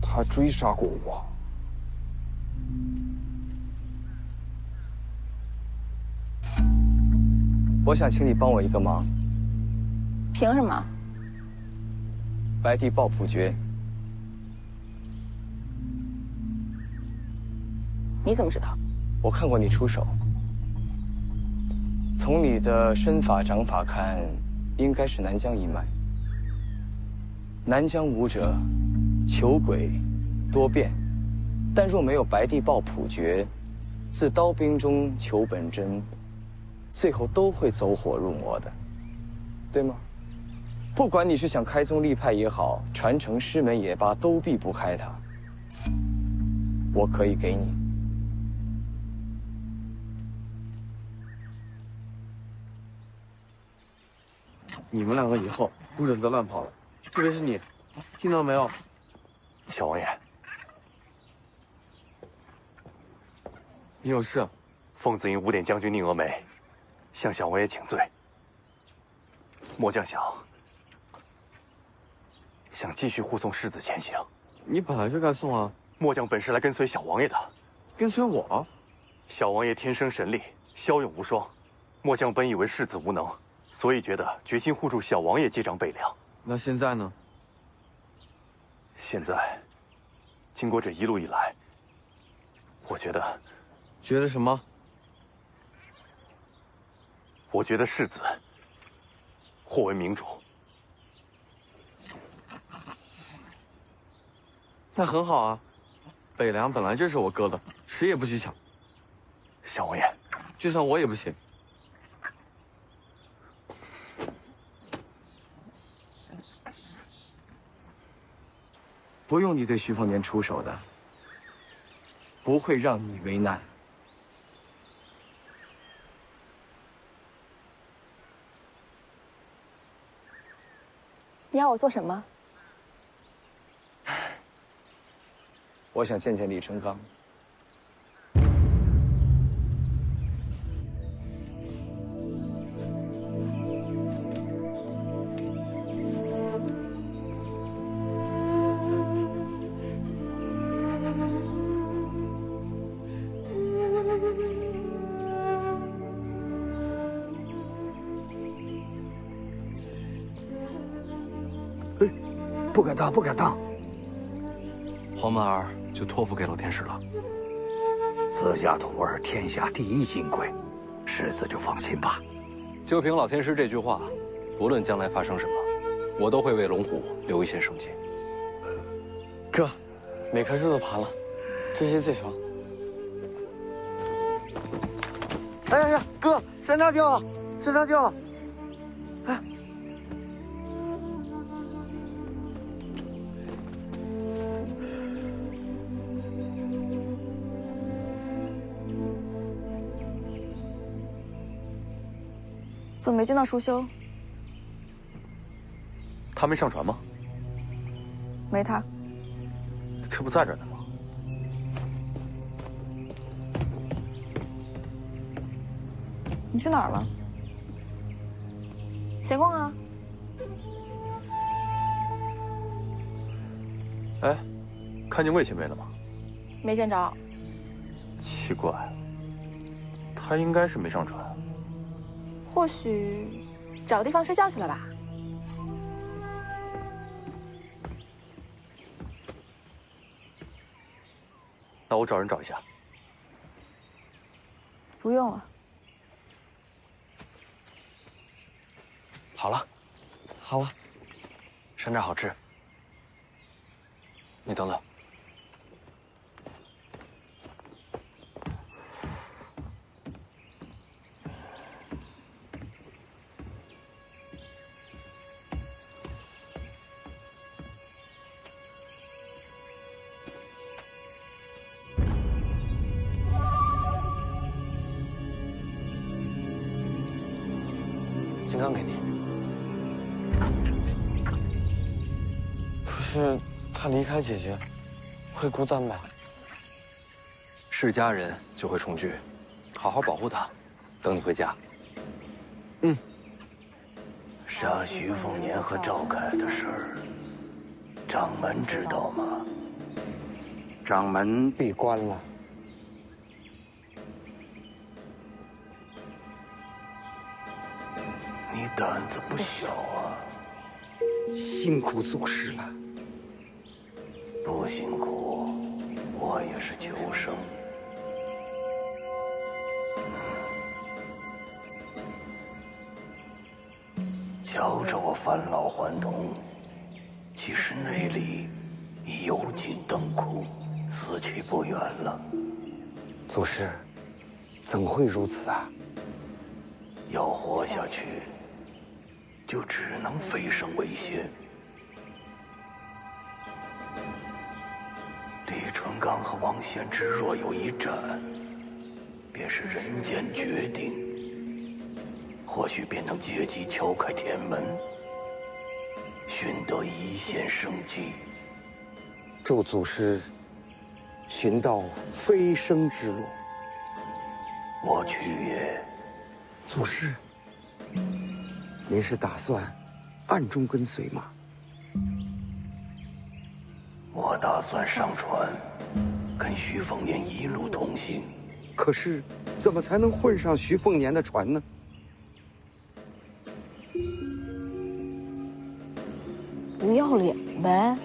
Speaker 12: 他追杀过我。
Speaker 6: 我想请你帮我一个忙。
Speaker 1: 凭什么？
Speaker 6: 白帝抱朴诀。
Speaker 1: 你怎么知道？
Speaker 6: 我看过你出手。从你的身法掌法看，应该是南疆一脉。南疆武者，求诡多变，但若没有白帝抱朴诀，自刀兵中求本真，最后都会走火入魔的，对吗？不管你是想开宗立派也好，传承师门也罢，都避不开它。我可以给你。
Speaker 13: 你们两个以后不准再乱跑了，特别是你，听到没有？
Speaker 6: 小王爷，
Speaker 13: 你有事？
Speaker 6: 奉子营5点将军宁峨眉向小王爷请罪。末将想继续护送世子前行。
Speaker 13: 你本来就该送啊。
Speaker 6: 末将本是来跟随小王爷的。
Speaker 13: 跟随我？
Speaker 6: 小王爷天生神力，骁勇无双。末将本以为世子无能，所以觉得决心护住小王爷接掌北凉。
Speaker 13: 那现在呢？
Speaker 6: 现在，经过这一路以来，我觉得
Speaker 13: 什么？
Speaker 6: 我觉得世子或为明主。
Speaker 13: 那很好啊，北凉本来就是我哥的，谁也不许抢。
Speaker 6: 小王爷，
Speaker 13: 就算我也不行。
Speaker 6: 不用你对徐凤年出手的，不会让你为难。
Speaker 1: 你要我做什么？
Speaker 6: 我想见见李成刚。
Speaker 7: 不敢当，不敢当。
Speaker 2: 黄满儿就托付给老天师了。
Speaker 7: 自家徒儿天下第一金贵，世子就放心吧。
Speaker 2: 就凭老天师这句话，不论将来发生什么，我都会为龙虎留一线生机。
Speaker 13: 哥，每棵树都爬了，这些最爽。哎呀，哥，山楂掉了，山楂掉了！哎。
Speaker 1: 怎么没见到舒修？
Speaker 6: 他没上船吗？
Speaker 1: 没他。
Speaker 6: 这不在这呢吗？
Speaker 1: 你去哪儿了？闲逛啊。
Speaker 6: 哎，看见魏前辈了吗？
Speaker 1: 没见着。
Speaker 6: 奇怪，他应该是没上船。
Speaker 1: 或许找个地方睡觉去了吧。
Speaker 10: 找我找人找一下。
Speaker 1: 不用了。
Speaker 10: 好了，
Speaker 13: 好啊。
Speaker 10: 山楂好吃。你等等。金刚给你。
Speaker 13: 可是他离开姐姐，会孤单吧？
Speaker 10: 是家人就会重聚，好好保护他，等你回家。
Speaker 13: 嗯。
Speaker 7: 杀徐凤年和赵凯的事儿，掌门知道吗？
Speaker 13: 掌门闭关了。
Speaker 7: 你胆子不小啊！
Speaker 13: 辛苦祖师了。
Speaker 7: 不辛苦，我也是求生。瞧着我返老还童，其实内里已油尽灯枯，死去不远了。
Speaker 13: 祖师，怎会如此啊？
Speaker 7: 要活下去，就只能飞升为仙。李淳刚和王献之若有一战，便是人间决定，或许便能借机敲开天门，寻得一线生机。
Speaker 13: 祝祖师寻到飞升之路。
Speaker 7: 我去也。
Speaker 13: 祖师，您是打算暗中跟随吗？
Speaker 7: 我打算上船，跟徐凤年一路同行。
Speaker 13: 可是，怎么才能混上徐凤年的船呢？
Speaker 3: 不要脸呗！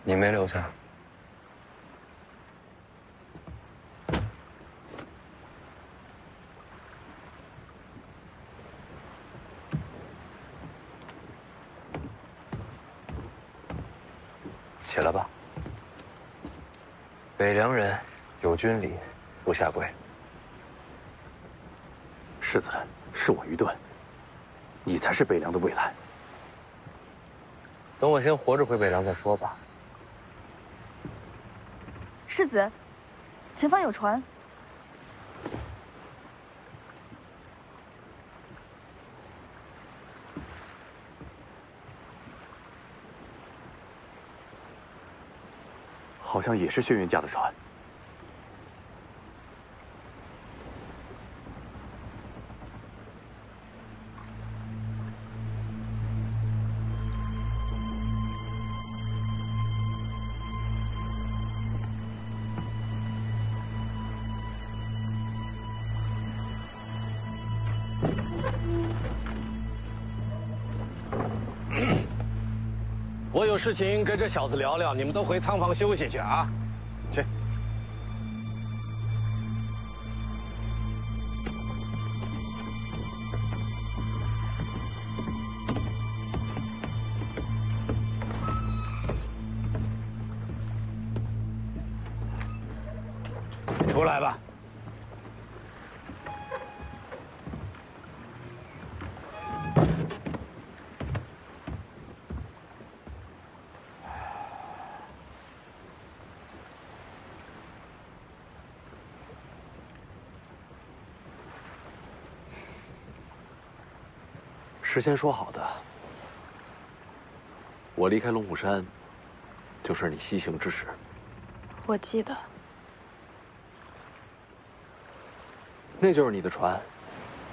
Speaker 6: 你没留下。起来吧。北凉人有军礼，不下跪。
Speaker 10: 世子，是我愚钝，你才是北凉的未来。
Speaker 6: 等我先活着回北凉再说吧。
Speaker 1: 世子，前方有船。
Speaker 10: 好像也是轩辕家的船。
Speaker 4: 我有事情跟这小子聊聊，你们都回仓房休息去啊，去。出来吧。
Speaker 14: 事先说好的。我离开龙虎山，就是你西行之时。
Speaker 1: 我记得。
Speaker 14: 那就是你的船，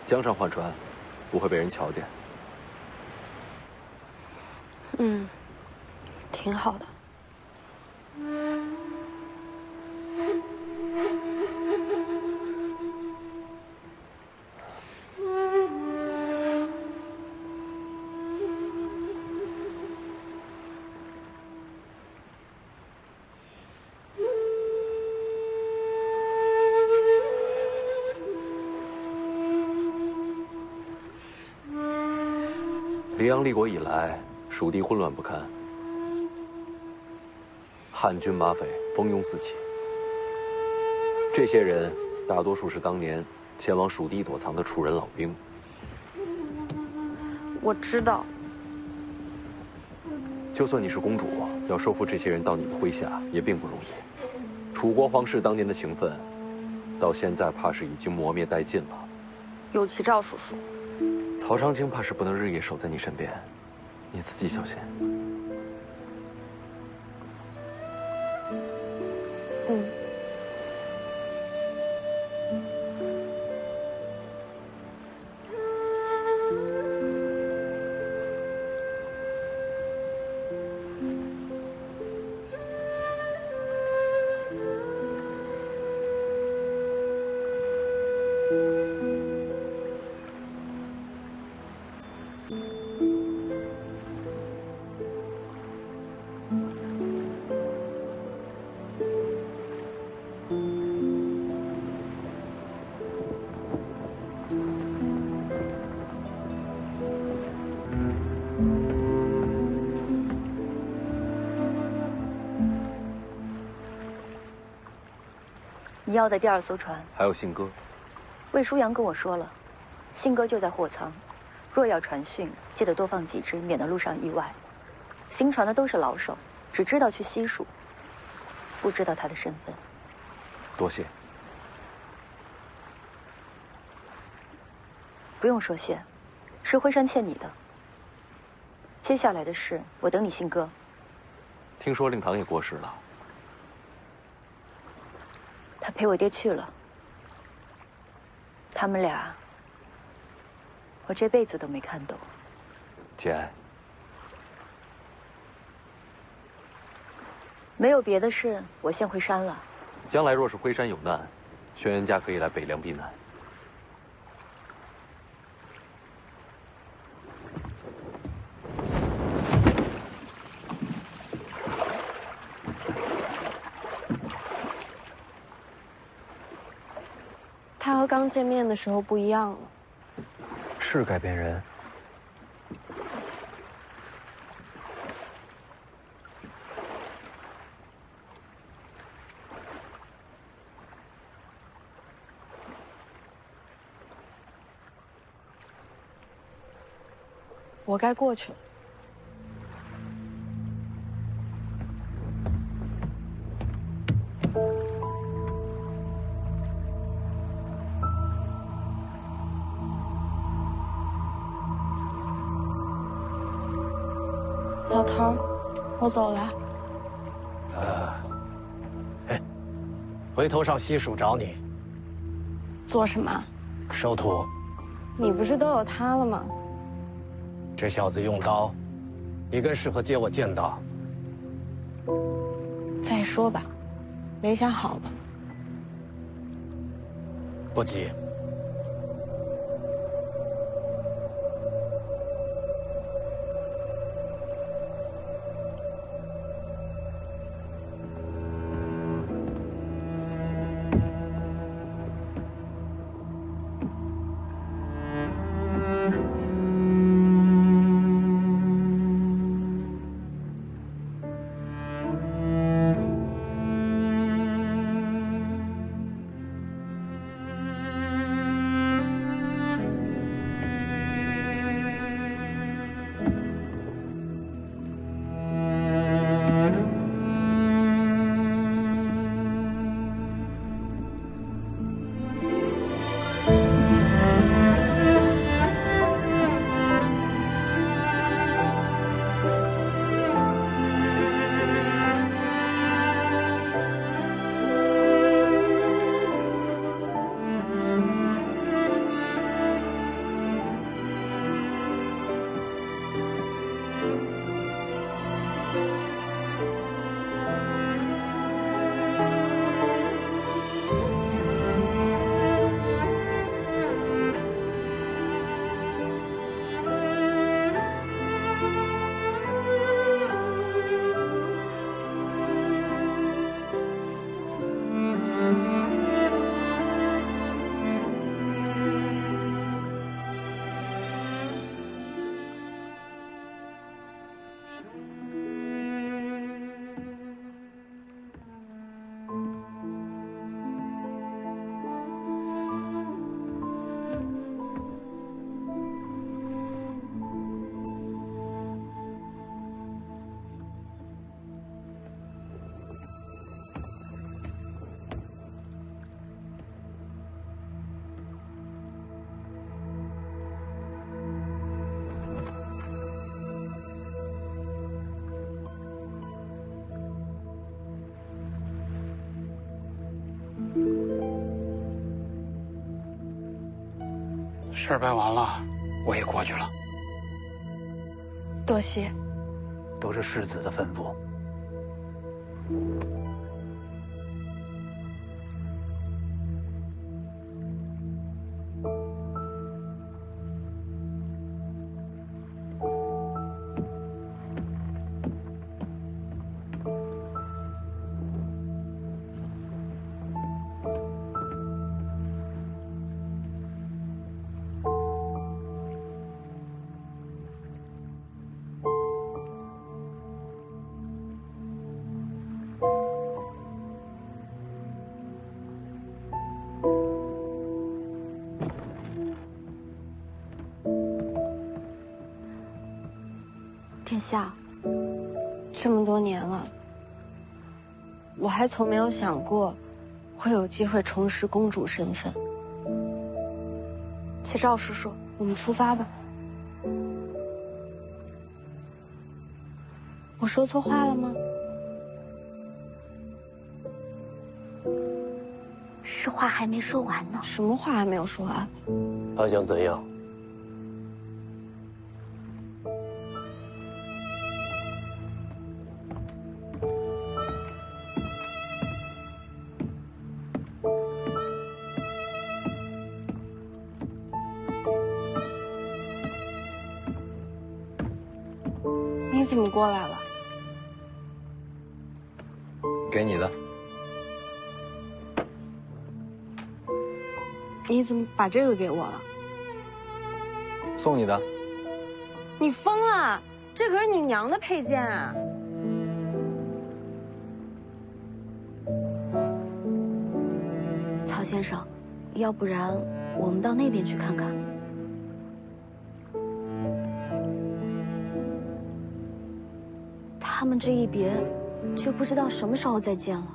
Speaker 14: 江上换船，不会被人瞧见。
Speaker 1: 嗯，挺好的。
Speaker 14: 黎阳立国以来，蜀地混乱不堪，汉军马匪蜂拥四起。这些人大多数是当年前往蜀地躲藏的楚人老兵。
Speaker 1: 我知道。
Speaker 14: 就算你是公主，要收服这些人到你的麾下，也并不容易。楚国皇室当年的情分，到现在怕是已经磨灭殆尽了。
Speaker 1: 有其赵叔叔。
Speaker 14: 曹长青怕是不能日夜守在你身边，你自己小心。
Speaker 1: 嗯。
Speaker 15: 你要的第2艘船
Speaker 14: 还有信鸽。
Speaker 15: 魏舒阳跟我说了，信鸽就在货舱，若要传讯，记得多放几只，免得路上意外。行船的都是老手，只知道去西蜀，不知道他的身份。
Speaker 14: 多谢。
Speaker 15: 不用说谢，是辉山欠你的。接下来的事，我等你信鸽。
Speaker 14: 听说令堂也过世了。
Speaker 15: 他陪我爹去了。他们俩，我这辈子都没看懂。
Speaker 14: 简，
Speaker 15: 没有别的事，我先回山了。
Speaker 14: 将来若是辉山有难，轩辕家可以来北凉避难。
Speaker 1: 他和刚见面的时候不一样了。
Speaker 6: 是改变人。
Speaker 1: 我该过去了。老头儿，我走了。
Speaker 4: 回头上西蜀找你。
Speaker 1: 做什么？
Speaker 4: 收徒。
Speaker 1: 你不是都有他了吗？
Speaker 4: 这小子用刀，你更适合接我剑道。
Speaker 1: 再说吧，没想好吧。
Speaker 4: 不急。
Speaker 16: 事儿办完了，我也过去了。
Speaker 1: 多谢。
Speaker 7: 都是世子的吩咐。
Speaker 17: 殿下，这么多年了，我还从没有想过会有机会重拾公主身份。启诏叔叔，我们出发吧。我说错话了吗？
Speaker 15: 是话还没说完呢。
Speaker 17: 什么话还没有说完？
Speaker 4: 他想怎样？
Speaker 17: 你怎么过来了？
Speaker 14: 给你的。
Speaker 17: 你怎么把这个给我了？
Speaker 14: 送你的。
Speaker 17: 你疯了！这可是你娘的佩剑啊！
Speaker 15: 曹先生，要不然我们到那边去看看。他们这一别，就不知道什么时候再见了。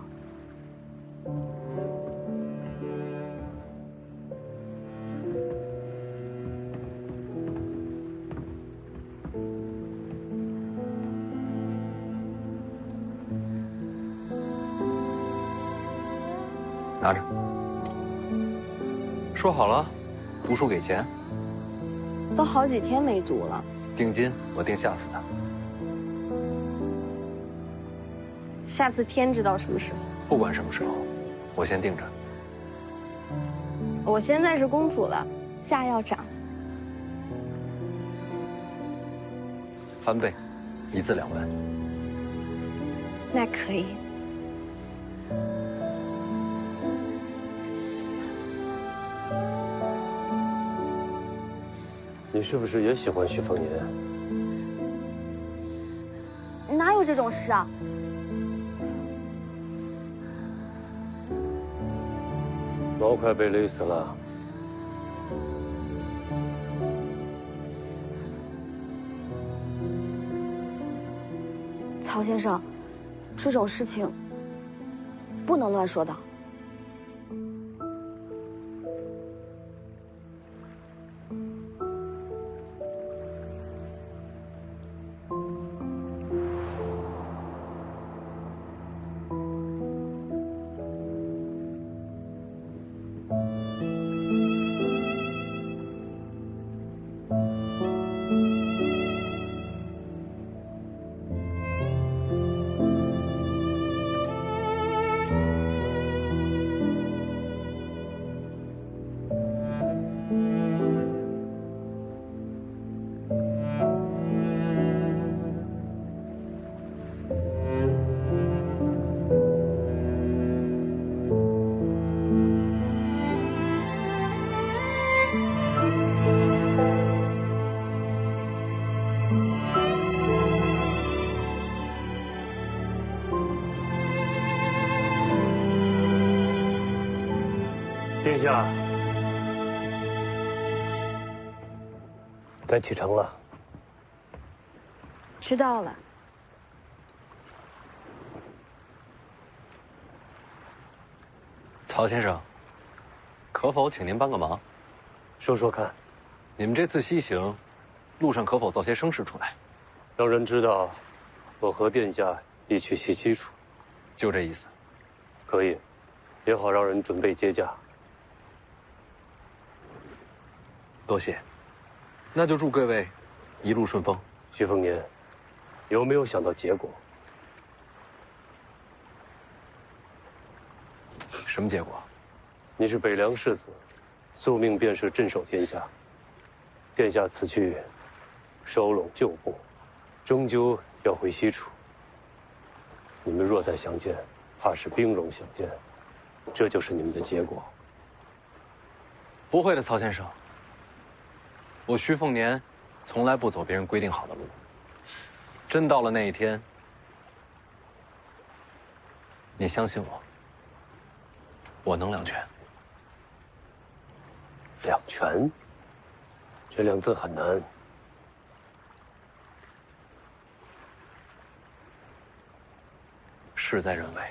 Speaker 14: 拿着。说好了，读书给钱。
Speaker 17: 都好几天没读了。
Speaker 14: 定金我定下次的。
Speaker 17: 下次天知道什么时候。
Speaker 14: 不管什么时候，我先定着。
Speaker 17: 我现在是公主了，价要涨。
Speaker 14: 翻倍，1字2文。
Speaker 17: 那可以。
Speaker 4: 你是不是也喜欢徐凤年？
Speaker 15: 哪有这种事啊？
Speaker 4: 毛快被勒死了。
Speaker 15: 曹先生，这种事情不能乱说的。
Speaker 4: 殿下，该启程了。
Speaker 17: 知道了。
Speaker 14: 曹先生，可否请您帮个忙？
Speaker 4: 说说看。
Speaker 14: 你们这次西行，路上可否造些声势出来，
Speaker 4: 让人知道我和殿下一去西西处？
Speaker 14: 就这意思。
Speaker 4: 可以，也好让人准备接驾。
Speaker 14: 多谢，那就祝各位一路顺风。
Speaker 6: 徐凤年，有没有想到结果？
Speaker 14: 什么结果？
Speaker 6: 你是北凉世子，宿命便是镇守天下。殿下此去，收拢旧部，终究要回西楚。你们若再相见，怕是兵戎相见，这就是你们的结果。
Speaker 14: 不会的，曹先生。我徐凤年从来不走别人规定好的路。真到了那一天，你相信我，我能两全。
Speaker 6: 两全，这两字很难。
Speaker 14: 事在人为。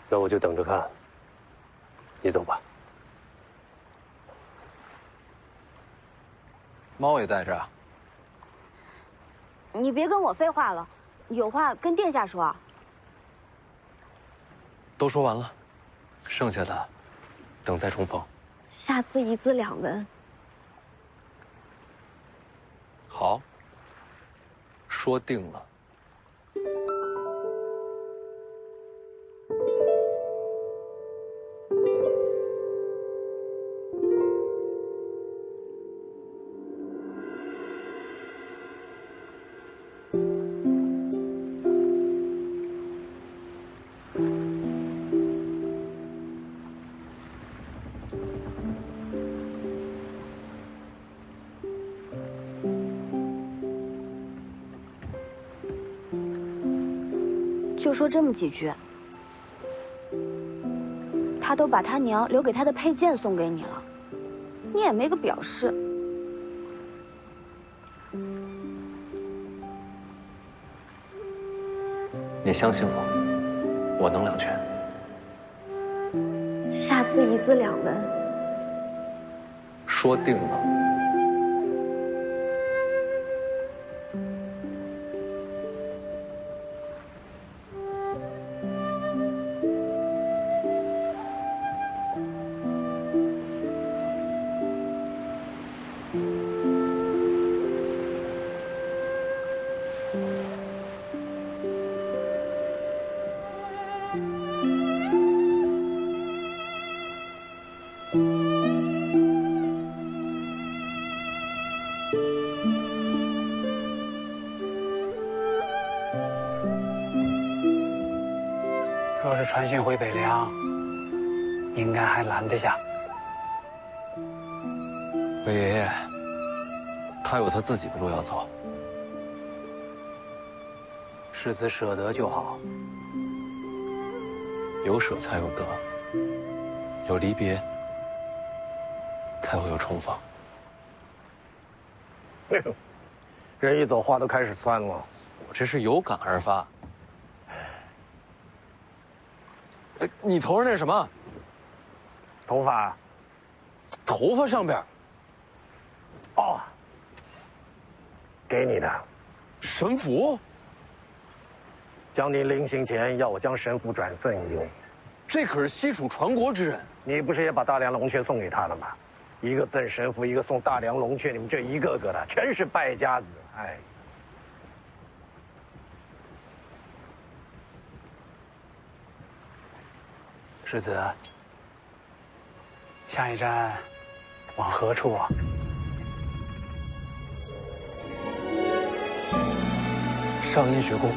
Speaker 6: 那我就等着看。你走吧。
Speaker 14: 猫也带着啊。
Speaker 17: 你别跟我废话了，有话跟殿下说。
Speaker 14: 都说完了，剩下的等再重逢。
Speaker 17: 下次一字两文。
Speaker 14: 好，说定了。
Speaker 17: 就说这么几句，他都把他娘留给他的佩剑送给你了，你也没个表示。
Speaker 14: 你相信我，我能两全。
Speaker 17: 下次一字两文。
Speaker 14: 说定了。
Speaker 16: 若是传讯回北凉，应该还拦得下。
Speaker 14: 北爷爷，他有他自己的路要走。
Speaker 16: 世子舍得就好。
Speaker 14: 有舍才有得，有离别才会有重逢。
Speaker 4: 人一走，话都开始酸了。
Speaker 14: 我这是有感而发。你头上那是什么？
Speaker 4: 头发。
Speaker 14: 头发上边。
Speaker 4: 哦。给你的。
Speaker 14: 神符。
Speaker 4: 将军临行前要我将神符转赠于你。
Speaker 14: 这可是西楚传国之人。
Speaker 4: 你不是也把大梁龙雀送给他了吗？一个赠神符，一个送大梁龙雀，你们这一个个的全是败家子，哎。
Speaker 16: 世子，下一站往何处啊？
Speaker 14: 上阴学宫。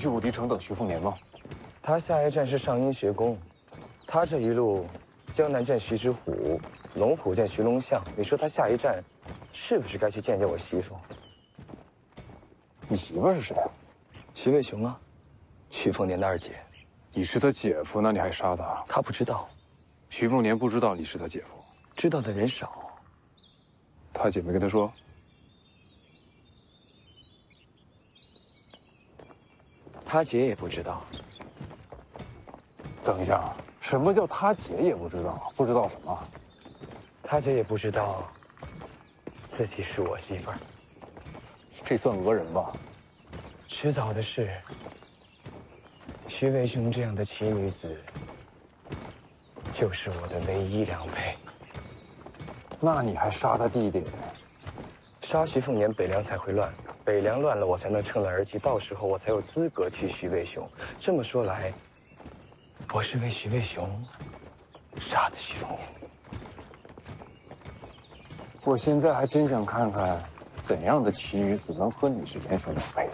Speaker 12: 去武帝城等徐凤年吗？他下一站是上阴学宫，他这一路江南见徐知虎，龙虎见徐龙象，你说他下一站是不是该去见见我媳妇？你媳妇是谁啊？徐渭雄啊。
Speaker 6: 徐凤年的二姐。
Speaker 18: 你是他姐夫，那你还杀他？
Speaker 6: 他不知道。
Speaker 18: 徐凤年不知道你是他姐夫，
Speaker 6: 知道的人少。
Speaker 18: 他姐没跟他说？
Speaker 6: 他姐也不知道。
Speaker 18: 等一下，什么叫他姐也不知道？不知道什么？
Speaker 6: 他姐也不知道自己是我媳妇儿。
Speaker 18: 这算讹人吧？
Speaker 6: 迟早的事。徐渭兄这样的奇女子，就是我的唯一良配。
Speaker 18: 那你还杀他弟弟？
Speaker 6: 杀徐凤年，北凉才会乱。北凉乱了，我才能趁乱而起，到时候我才有资格去徐渭兄。这么说来，我是为徐渭兄杀的徐凤年。
Speaker 18: 我现在还真想看看，怎样的奇女子能和你是天生两配。